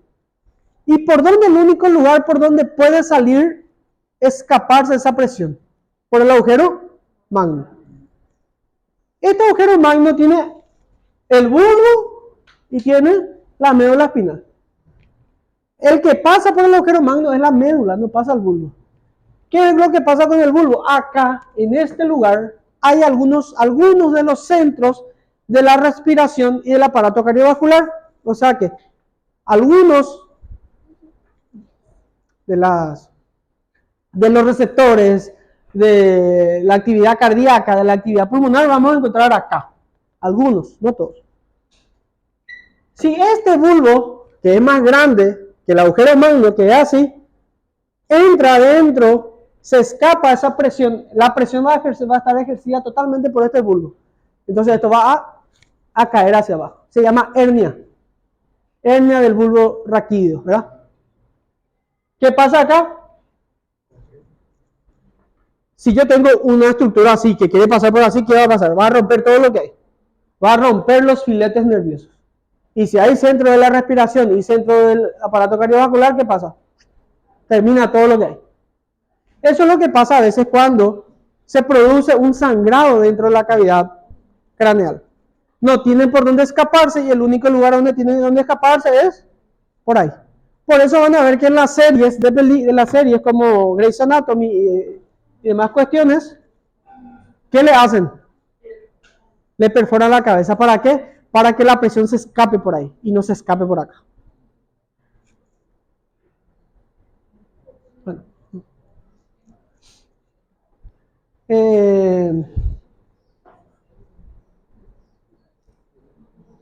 ¿Y por dónde el único lugar por donde puede salir, escaparse de esa presión? Por el agujero magno. Este agujero magno tiene el bulbo y tiene la médula espinal. El que pasa por el agujero magno es la médula, no pasa el bulbo. ¿Qué es lo que pasa con el bulbo? Acá, en este lugar, hay algunos de los centros de la respiración y del aparato cardiovascular. O sea que algunos de los receptores de la actividad cardíaca, de la actividad pulmonar, vamos a encontrar acá. Algunos, no todos. Si este bulbo, que es más grande que el agujero magno, que es así, entra adentro, se escapa esa presión, la presión va a estar ejercida totalmente por este bulbo. Entonces esto va a caer hacia abajo. Se llama hernia. Hernia del bulbo raquídeo, ¿verdad? ¿Qué pasa acá? Si yo tengo una estructura así, que quiere pasar por así, ¿qué va a pasar? Va a romper todo lo que hay. Va a romper los filetes nerviosos. Y si hay centro de la respiración y centro del aparato cardiovascular, ¿qué pasa? Termina todo lo que hay. Eso es lo que pasa a veces cuando se produce un sangrado dentro de la cavidad craneal. No tienen por dónde escaparse y el único lugar donde tienen dónde escaparse es por ahí. Por eso van a ver que en las series de las series como Grey's Anatomy y demás cuestiones, ¿qué le hacen? Le perforan la cabeza. ¿Para qué? Para que la presión se escape por ahí y no se escape por acá. Bueno.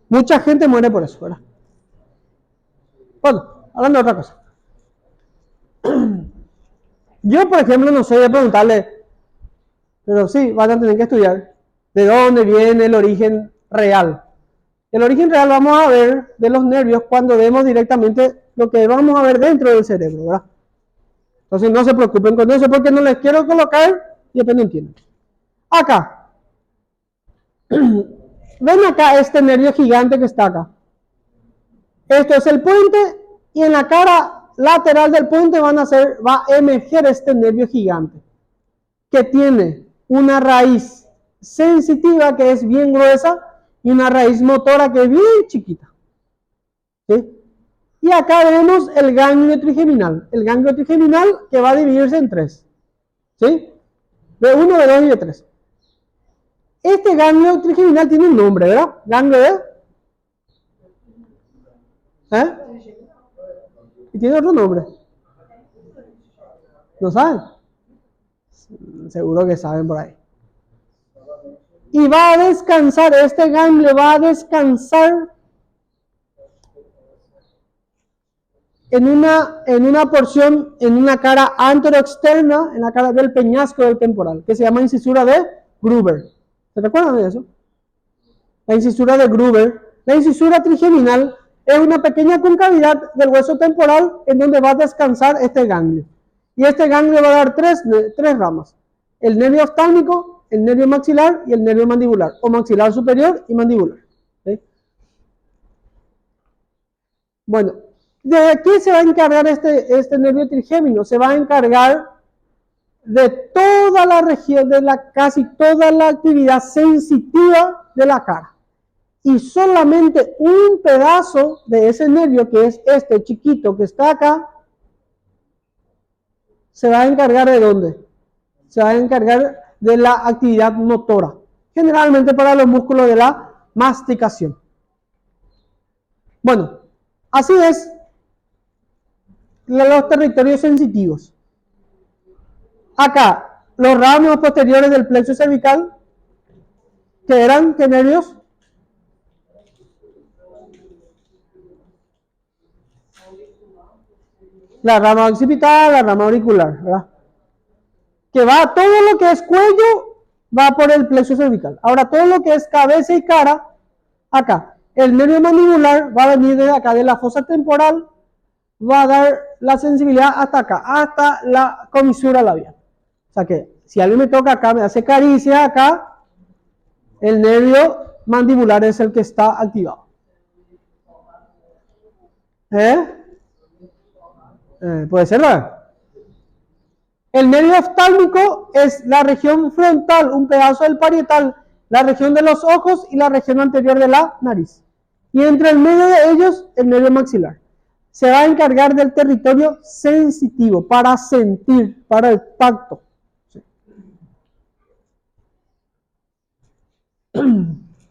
Mucha gente muere por eso, ¿verdad? Bueno, hablando de otra cosa. Yo, por ejemplo, no soy de preguntarle, pero sí, van a tener que estudiar de dónde viene el origen real. El origen real vamos a ver de los nervios cuando vemos directamente lo que vamos a ver dentro del cerebro, ¿verdad? Entonces no se preocupen con eso porque no les quiero colocar y después no entienden. Acá. Ven acá este nervio gigante que está acá. Esto es el puente y en la cara lateral del puente va a emerger este nervio gigante que tiene una raíz sensitiva que es bien gruesa y una raíz motora que es bien chiquita. ¿Sí? Y acá vemos el ganglio trigeminal. El ganglio trigeminal que va a dividirse en tres. ¿Sí? De 1, de 2 y de 3. Este ganglio trigeminal tiene un nombre, ¿verdad? Ganglio de... ¿Eh? Y tiene otro nombre. ¿No saben? Seguro que saben por ahí. Y va a descansar, este ganglio va a descansar en una porción, en una cara anteroexterna, en la cara del peñasco del temporal, que se llama incisura de Gruber. ¿Se recuerdan de eso? La incisura de Gruber. La incisura trigeminal es una pequeña concavidad del hueso temporal en donde va a descansar este ganglio. Y este ganglio va a dar tres ramas. El nervio oftálmico, el nervio maxilar y el nervio mandibular. O maxilar superior y mandibular. ¿Sí? Bueno, ¿de qué se va a encargar este nervio trigémino? Se va a encargar de toda la región, casi toda la actividad sensitiva de la cara. Y solamente un pedazo de ese nervio, que es este chiquito que está acá, se va a encargar de ¿dónde? Se va a encargar de la actividad motora, generalmente para los músculos de la masticación. Bueno, así es los territorios sensitivos. Acá, los ramos posteriores del plexo cervical, que eran, ¿qué nervios? La rama occipital, la rama auricular, ¿verdad? Que va, todo lo que es cuello, va por el plexo cervical. Ahora, todo lo que es cabeza y cara, acá. El nervio mandibular va a venir desde acá, de la fosa temporal, va a dar la sensibilidad hasta acá, hasta la comisura labial. O sea que, si alguien me toca acá, me hace caricia acá, el nervio mandibular es el que está activado. Puede ser, ¿verdad? El nervio oftálmico es la región frontal, un pedazo del parietal, la región de los ojos y la región anterior de la nariz. Y entre el medio de ellos, el nervio maxilar. Se va a encargar del territorio sensitivo, para sentir, para el tacto. Sí.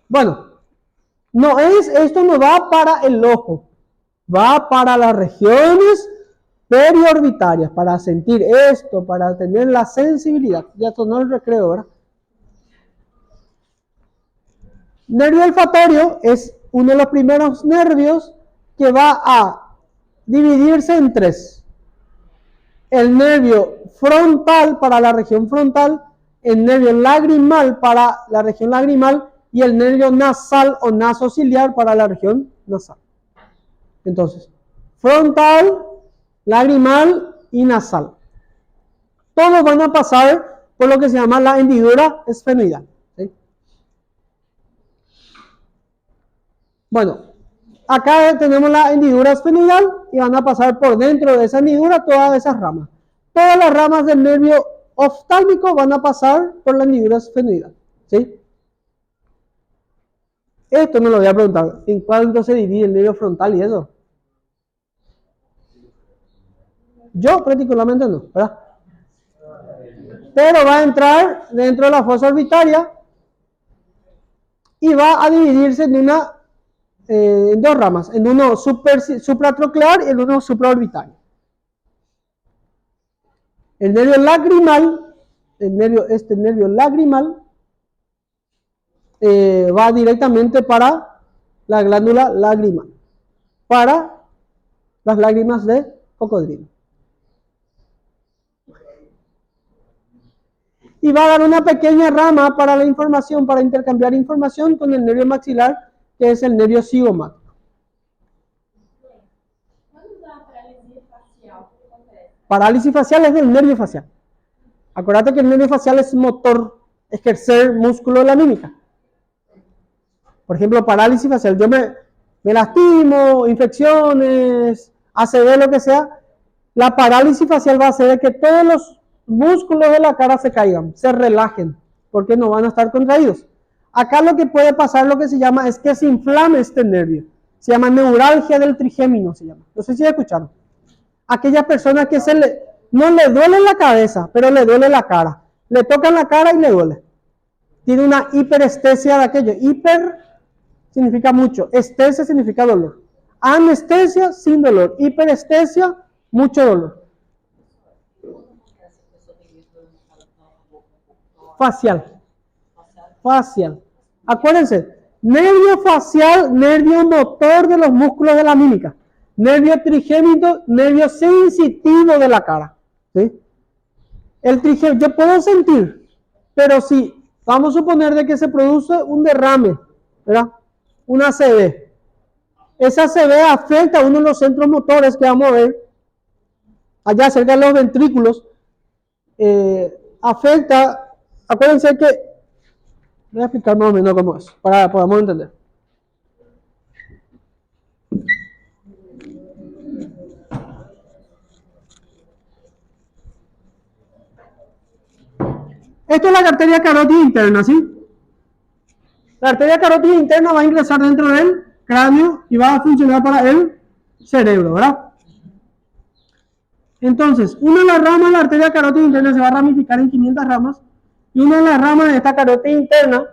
Bueno, esto no va para el ojo, va para las regiones periorbitarias, para sentir esto, para tener la sensibilidad. Ya sonó el recreo, ¿verdad? Nervio olfatorio es uno de los primeros nervios que va a dividirse en tres. El nervio frontal para la región frontal, el nervio lagrimal para la región lagrimal y el nervio nasal o nasociliar para la región nasal. Entonces, frontal, lagrimal y nasal. Todos van a pasar por lo que se llama la hendidura esfenoidal. ¿Sí? Bueno, acá tenemos la hendidura esfenoidal y van a pasar por dentro de esa hendidura todas esas ramas. Todas las ramas del nervio oftálmico van a pasar por la hendidura esfenoidal. ¿Sí? Esto me lo voy a preguntar. ¿En cuánto se divide el nervio frontal y eso? Yo particularmente no, ¿verdad? Pero va a entrar dentro de la fosa orbitaria y va a dividirse en dos ramas, en uno supratroclear y en uno supraorbitario. El nervio lagrimal, este nervio lagrimal, va directamente para la glándula lagrimal, para las lágrimas de cocodrilo. Y va a dar una pequeña rama para la información, para intercambiar información con el nervio maxilar, que es el nervio cigomático. ¿Cuándo es la parálisis facial? ¿Qué acontece? Parálisis facial es del nervio facial. Acuérdate que el nervio facial es motor, ejercer músculo de la mímica. Por ejemplo, parálisis facial, yo me lastimo, infecciones, ACV, lo que sea. La parálisis facial va a hacer que todos los músculos de la cara se caigan, se relajen, porque no van a estar contraídos. Acá lo que puede pasar, lo que se llama, es que se inflame este nervio. Se llama neuralgia del trigémino, se llama. No sé si escucharon. Aquellas personas que no le duele la cabeza, pero le duele la cara. Le tocan la cara y le duele. Tiene una hiperestesia de aquello. Hiper significa mucho. Estesia significa dolor. Anestesia sin dolor. Hiperestesia, mucho dolor. Facial. Facial. Acuérdense, nervio facial, nervio motor de los músculos de la mímica. Nervio trigémino, nervio sensitivo de la cara. ¿Sí? El trigémino, yo puedo sentir, pero si vamos a suponer de que se produce un derrame, ¿verdad? Una ACV. Esa ACV afecta a uno de los centros motores que vamos a ver allá cerca de los ventrículos. Afecta, acuérdense que, voy a explicar más o menos cómo es, para que podamos entender. Esto es la arteria carótida interna, ¿sí? La arteria carótida interna va a ingresar dentro del cráneo y va a funcionar para el cerebro, ¿verdad? Entonces, una de las ramas de la arteria carótida interna se va a ramificar en 500 ramas y una de las ramas de esta carótida interna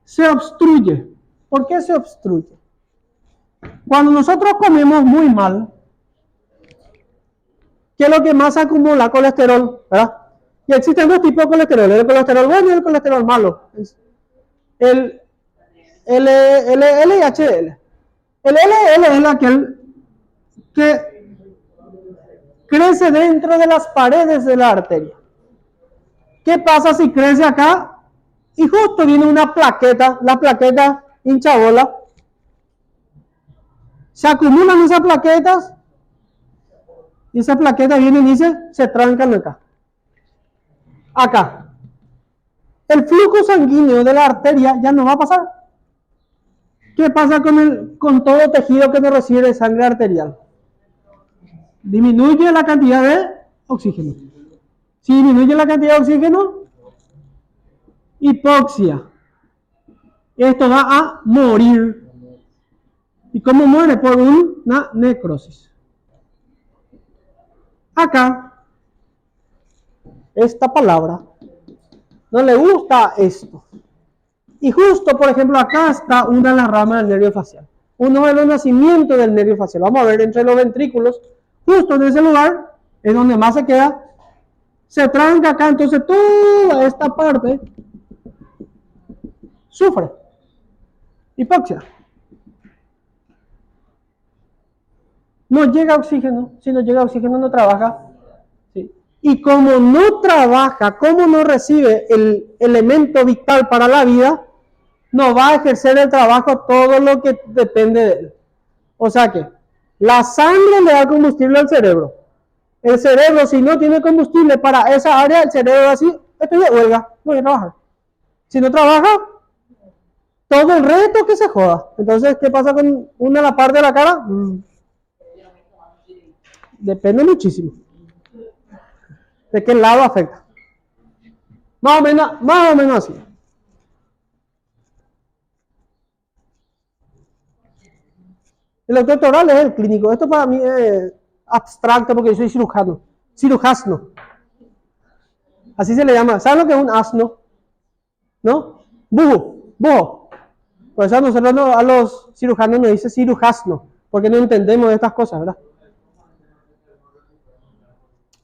se obstruye. ¿Por qué se obstruye? Cuando nosotros comemos muy mal, ¿qué es lo que más acumula? Colesterol, ¿verdad? Y existen dos tipos de colesterol, el colesterol bueno y el colesterol malo. El LDL y HDL. El LDL es aquel que crece dentro de las paredes de la arteria. ¿Qué pasa si crece acá? Y justo viene una plaqueta, la plaqueta hinchabola. Se acumulan esas plaquetas y esas plaquetas vienen y se trancan acá. Acá. El flujo sanguíneo de la arteria ya no va a pasar. ¿Qué pasa con todo tejido que no recibe sangre arterial? Disminuye la cantidad de oxígeno. Si disminuye la cantidad de oxígeno, hipoxia. Esto va a morir. ¿Y cómo muere? Por una necrosis. Acá, esta palabra, no le gusta esto. Y justo, por ejemplo, acá está una de las ramas del nervio facial. Uno de los nacimientos del nervio facial. Vamos a ver entre los ventrículos, justo en ese lugar, es donde más se queda. Se tranca acá, entonces toda esta parte sufre hipoxia. No llega oxígeno, si no llega oxígeno no trabaja. ¿Sí? Y como no trabaja, como no recibe el elemento vital para la vida, no va a ejercer el trabajo todo lo que depende de él. O sea que la sangre le da combustible al cerebro. El cerebro, si no tiene combustible para esa área, el cerebro así, estoy de huelga, no voy a trabajar. Si no trabaja, todo el resto que se joda. Entonces, ¿qué pasa con una la parte de la cara? Depende muchísimo de qué lado afecta. Más o menos así. El doctoral es el clínico. Esto para mí es abstracto porque yo soy cirujano. Así se le llama. ¿Saben lo que es un asno? ¿No? Bujo. Por eso nosotros a los cirujanos nos dice cirujasno, porque no entendemos de estas cosas, ¿verdad?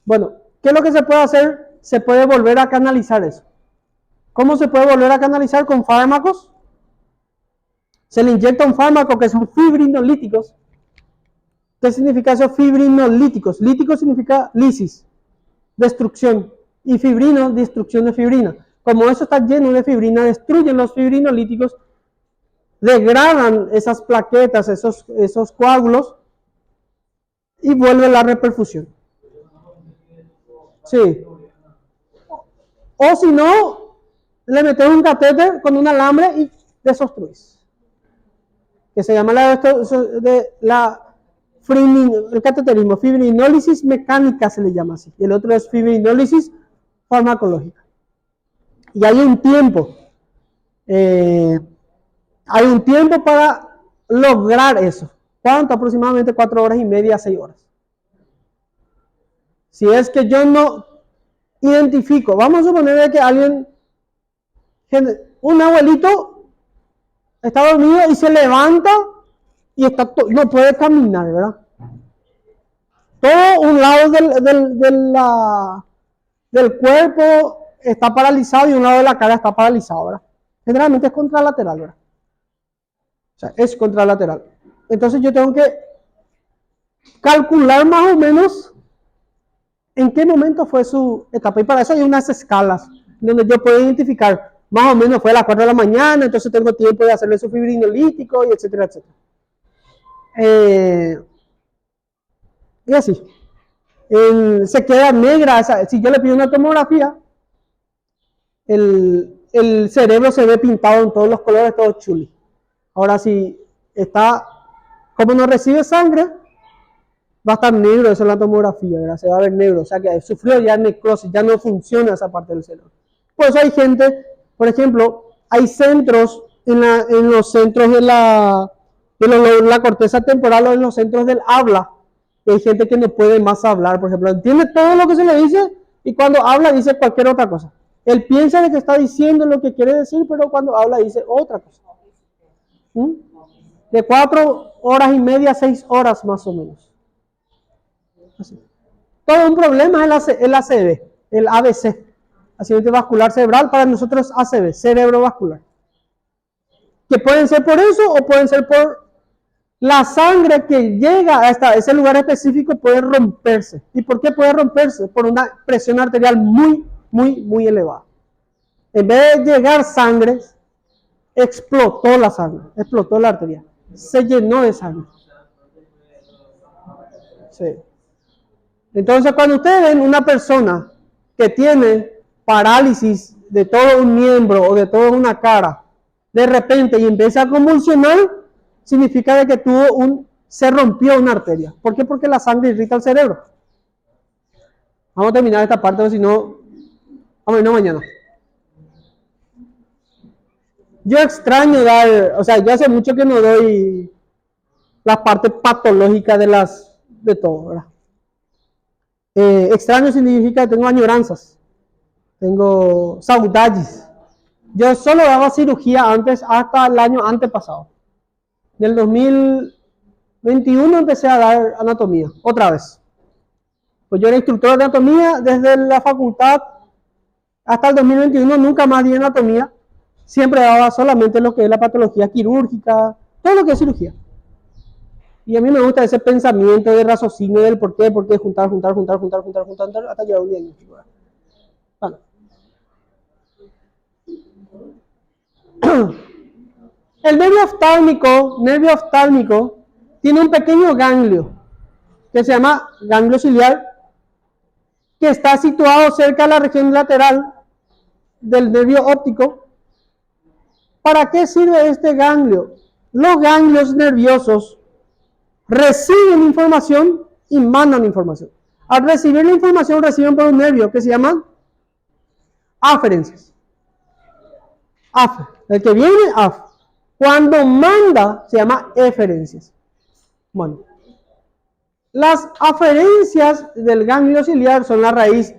Bueno, ¿qué es lo que se puede hacer? Se puede volver a canalizar eso. ¿Cómo se puede volver a canalizar? Con fármacos. Se le inyecta un fármaco que son fibrinolíticos. ¿Qué significa eso? Fibrinolíticos. Lítico significa lisis, destrucción. Y fibrino, destrucción de fibrina. Como eso está lleno de fibrina, destruyen los fibrinolíticos, degradan esas plaquetas, esos coágulos, y vuelve la reperfusión. Sí. O si no, le metes un catéter con un alambre y desobstruís. Que se llama el cateterismo, fibrinólisis mecánica se le llama así. Y el otro es fibrinólisis farmacológica. Y hay un tiempo. Hay un tiempo para lograr eso. ¿Cuánto? Aproximadamente 4 horas y media, 6 horas. Si es que yo no identifico, vamos a suponer que alguien, un abuelito está dormido y se levanta y no puede caminar, ¿verdad? Todo un lado del cuerpo está paralizado y un lado de la cara está paralizado, ¿verdad? Generalmente es contralateral, ¿verdad? O sea, es contralateral. Entonces yo tengo que calcular más o menos en qué momento fue su etapa. Y para eso hay unas escalas donde yo puedo identificar más o menos fue a las 4 de la mañana, entonces tengo tiempo de hacerle su fibrinolítico, y etcétera, etcétera. Y así. Se queda negra. Si yo le pido una tomografía, el cerebro se ve pintado en todos los colores, todo chuli. Ahora, si está, como no recibe sangre, va a estar negro, eso es la tomografía, ¿verdad? Se va a ver negro, o sea que sufrió ya necrosis, ya no funciona esa parte del cerebro. Por eso hay gente, por ejemplo, hay centros en los centros de la corteza temporal o en los centros del habla. Y hay gente que no puede más hablar, por ejemplo, entiende todo lo que se le dice y cuando habla dice cualquier otra cosa. Él piensa de que está diciendo lo que quiere decir, pero cuando habla dice otra cosa. De 4 horas y media a 6 horas más o menos. Así. Todo un problema es el ACV, el ABC, accidente vascular cerebral, para nosotros ACV, cerebrovascular. Que pueden ser por eso o pueden ser por la sangre que llega hasta ese lugar específico, puede romperse. ¿Y por qué puede romperse? Por una presión arterial muy, muy, muy elevada. En vez de llegar sangre, explotó la sangre, explotó la arteria, se llenó de sangre. Sí. Entonces, cuando ustedes ven una persona que tiene parálisis de todo un miembro o de toda una cara, de repente y empieza a convulsionar, significa que se rompió una arteria. ¿Por qué? Porque la sangre irrita el cerebro. Vamos a terminar esta parte, o si no, vamos a irnos mañana. Yo extraño yo hace mucho que no doy la parte patológica de todo, ¿verdad? Extraño significa que tengo añoranzas, tengo saudades. Yo solo daba cirugía antes, hasta el año antepasado. Del 2021 empecé a dar anatomía, otra vez. Pues yo era instructor de anatomía desde la facultad hasta el 2021, nunca más di anatomía. Siempre daba solamente lo que es la patología quirúrgica, todo lo que es cirugía. Y a mí me gusta ese pensamiento de raciocinio del por qué, juntar, hasta llegar a un diagnóstico. Vale. El nervio oftálmico, tiene un pequeño ganglio que se llama ganglio ciliar, que está situado cerca de la región lateral del nervio óptico. ¿Para qué sirve este ganglio? Los ganglios nerviosos reciben información y mandan información. Al recibir la información, reciben por un nervio que se llaman aferencias. El que viene, cuando manda, se llama eferencias. Bueno, las aferencias del ganglio ciliar son la raíz,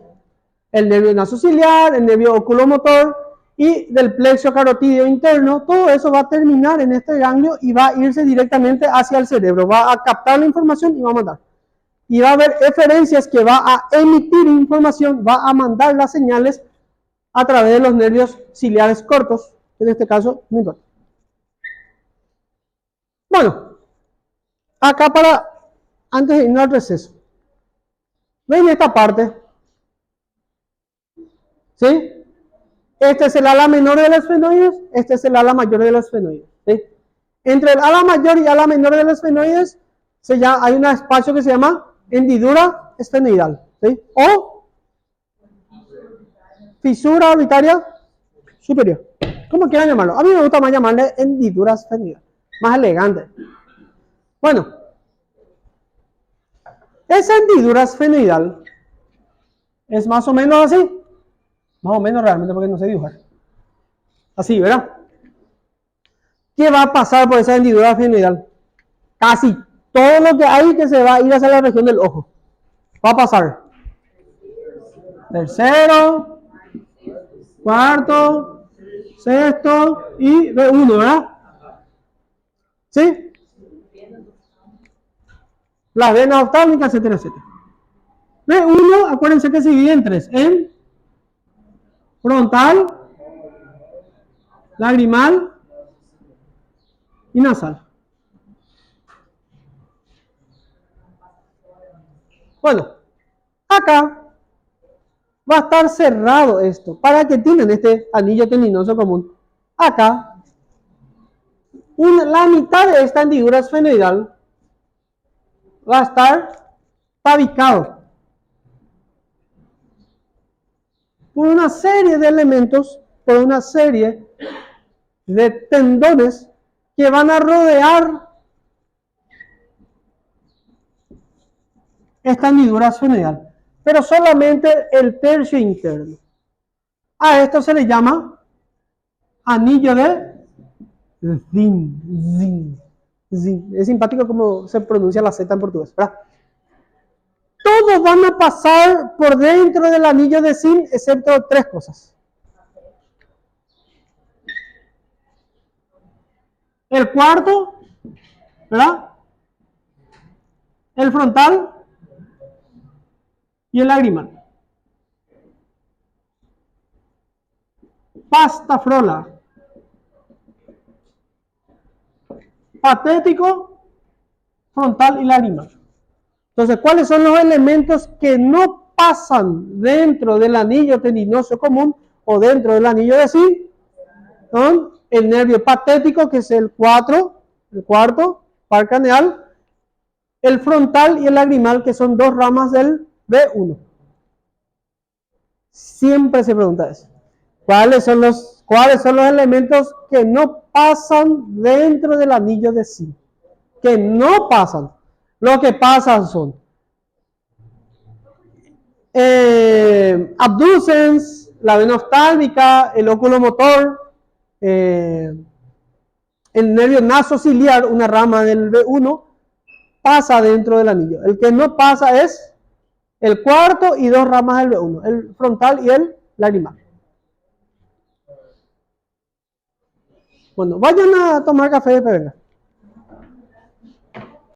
el nervio nasociliar, el nervio oculomotor y del plexo carotídeo interno. Todo eso va a terminar en este ganglio y va a irse directamente hacia el cerebro. Va a captar la información y va a mandar. Y va a haber eferencias que va a emitir información, va a mandar las señales a través de los nervios ciliares cortos, en este caso, no importa. Bueno, acá antes de irnos al receso, ¿ven esta parte? ¿Sí? Este es el ala menor de la esfenoides, este es el ala mayor de la esfenoides. ¿Sí? Entre el ala mayor y ala menor de la esfenoides hay un espacio que se llama hendidura esfenoidal. ¿Sí? O fisura orbitaria superior. ¿Cómo quieran llamarlo? A mí me gusta más llamarle hendidura esfenoidal. Más elegante. Bueno, esa hendidura esfenoidal es más o menos así. Más o menos realmente porque no sé dibujar. Así, ¿verdad? ¿Qué va a pasar por esa hendidura esfenoidal? Casi todo lo que hay que se va a ir hacia la región del ojo. Va a pasar. Tercero, cuarto, sexto y B1, ¿verdad? ¿Sí? Las venas oftálmicas, etcétera, etcétera. B1, acuérdense que se divide en tres. En frontal, lagrimal y nasal. Bueno, acá va a estar cerrado esto. ¿Para qué tienen este anillo tendinoso común? Acá, la mitad de esta hendidura esfenoidal va a estar tabicado por una serie de elementos, por una serie de tendones que van a rodear esta hendidura esfenoidal, pero solamente el tercio interno. A esto se le llama anillo de Zin. Es simpático como se pronuncia la Z en portugués, ¿verdad? Todos van a pasar por dentro del anillo de Zin, excepto tres cosas. El cuarto, ¿verdad? El frontal y el lagrimal. Pasta frola. Patético, frontal y lagrimal. Entonces, ¿cuáles son los elementos que no pasan dentro del anillo tendinoso común o dentro del anillo de Zin? Son el nervio patético, que es el cuarto, par craneal, el frontal y el lagrimal, que son dos ramas del B1. Siempre se pregunta eso. ¿Cuáles son los elementos que no pasan dentro del anillo de Zin? Que no pasan. Lo que pasan son abducens, la vena oftálmica, el oculomotor, el nervio nasociliar, una rama del B1, pasa dentro del anillo. El que no pasa es el cuarto y dos ramas del B1, el frontal y el lagrimal. Bueno, vayan a tomar café y venga.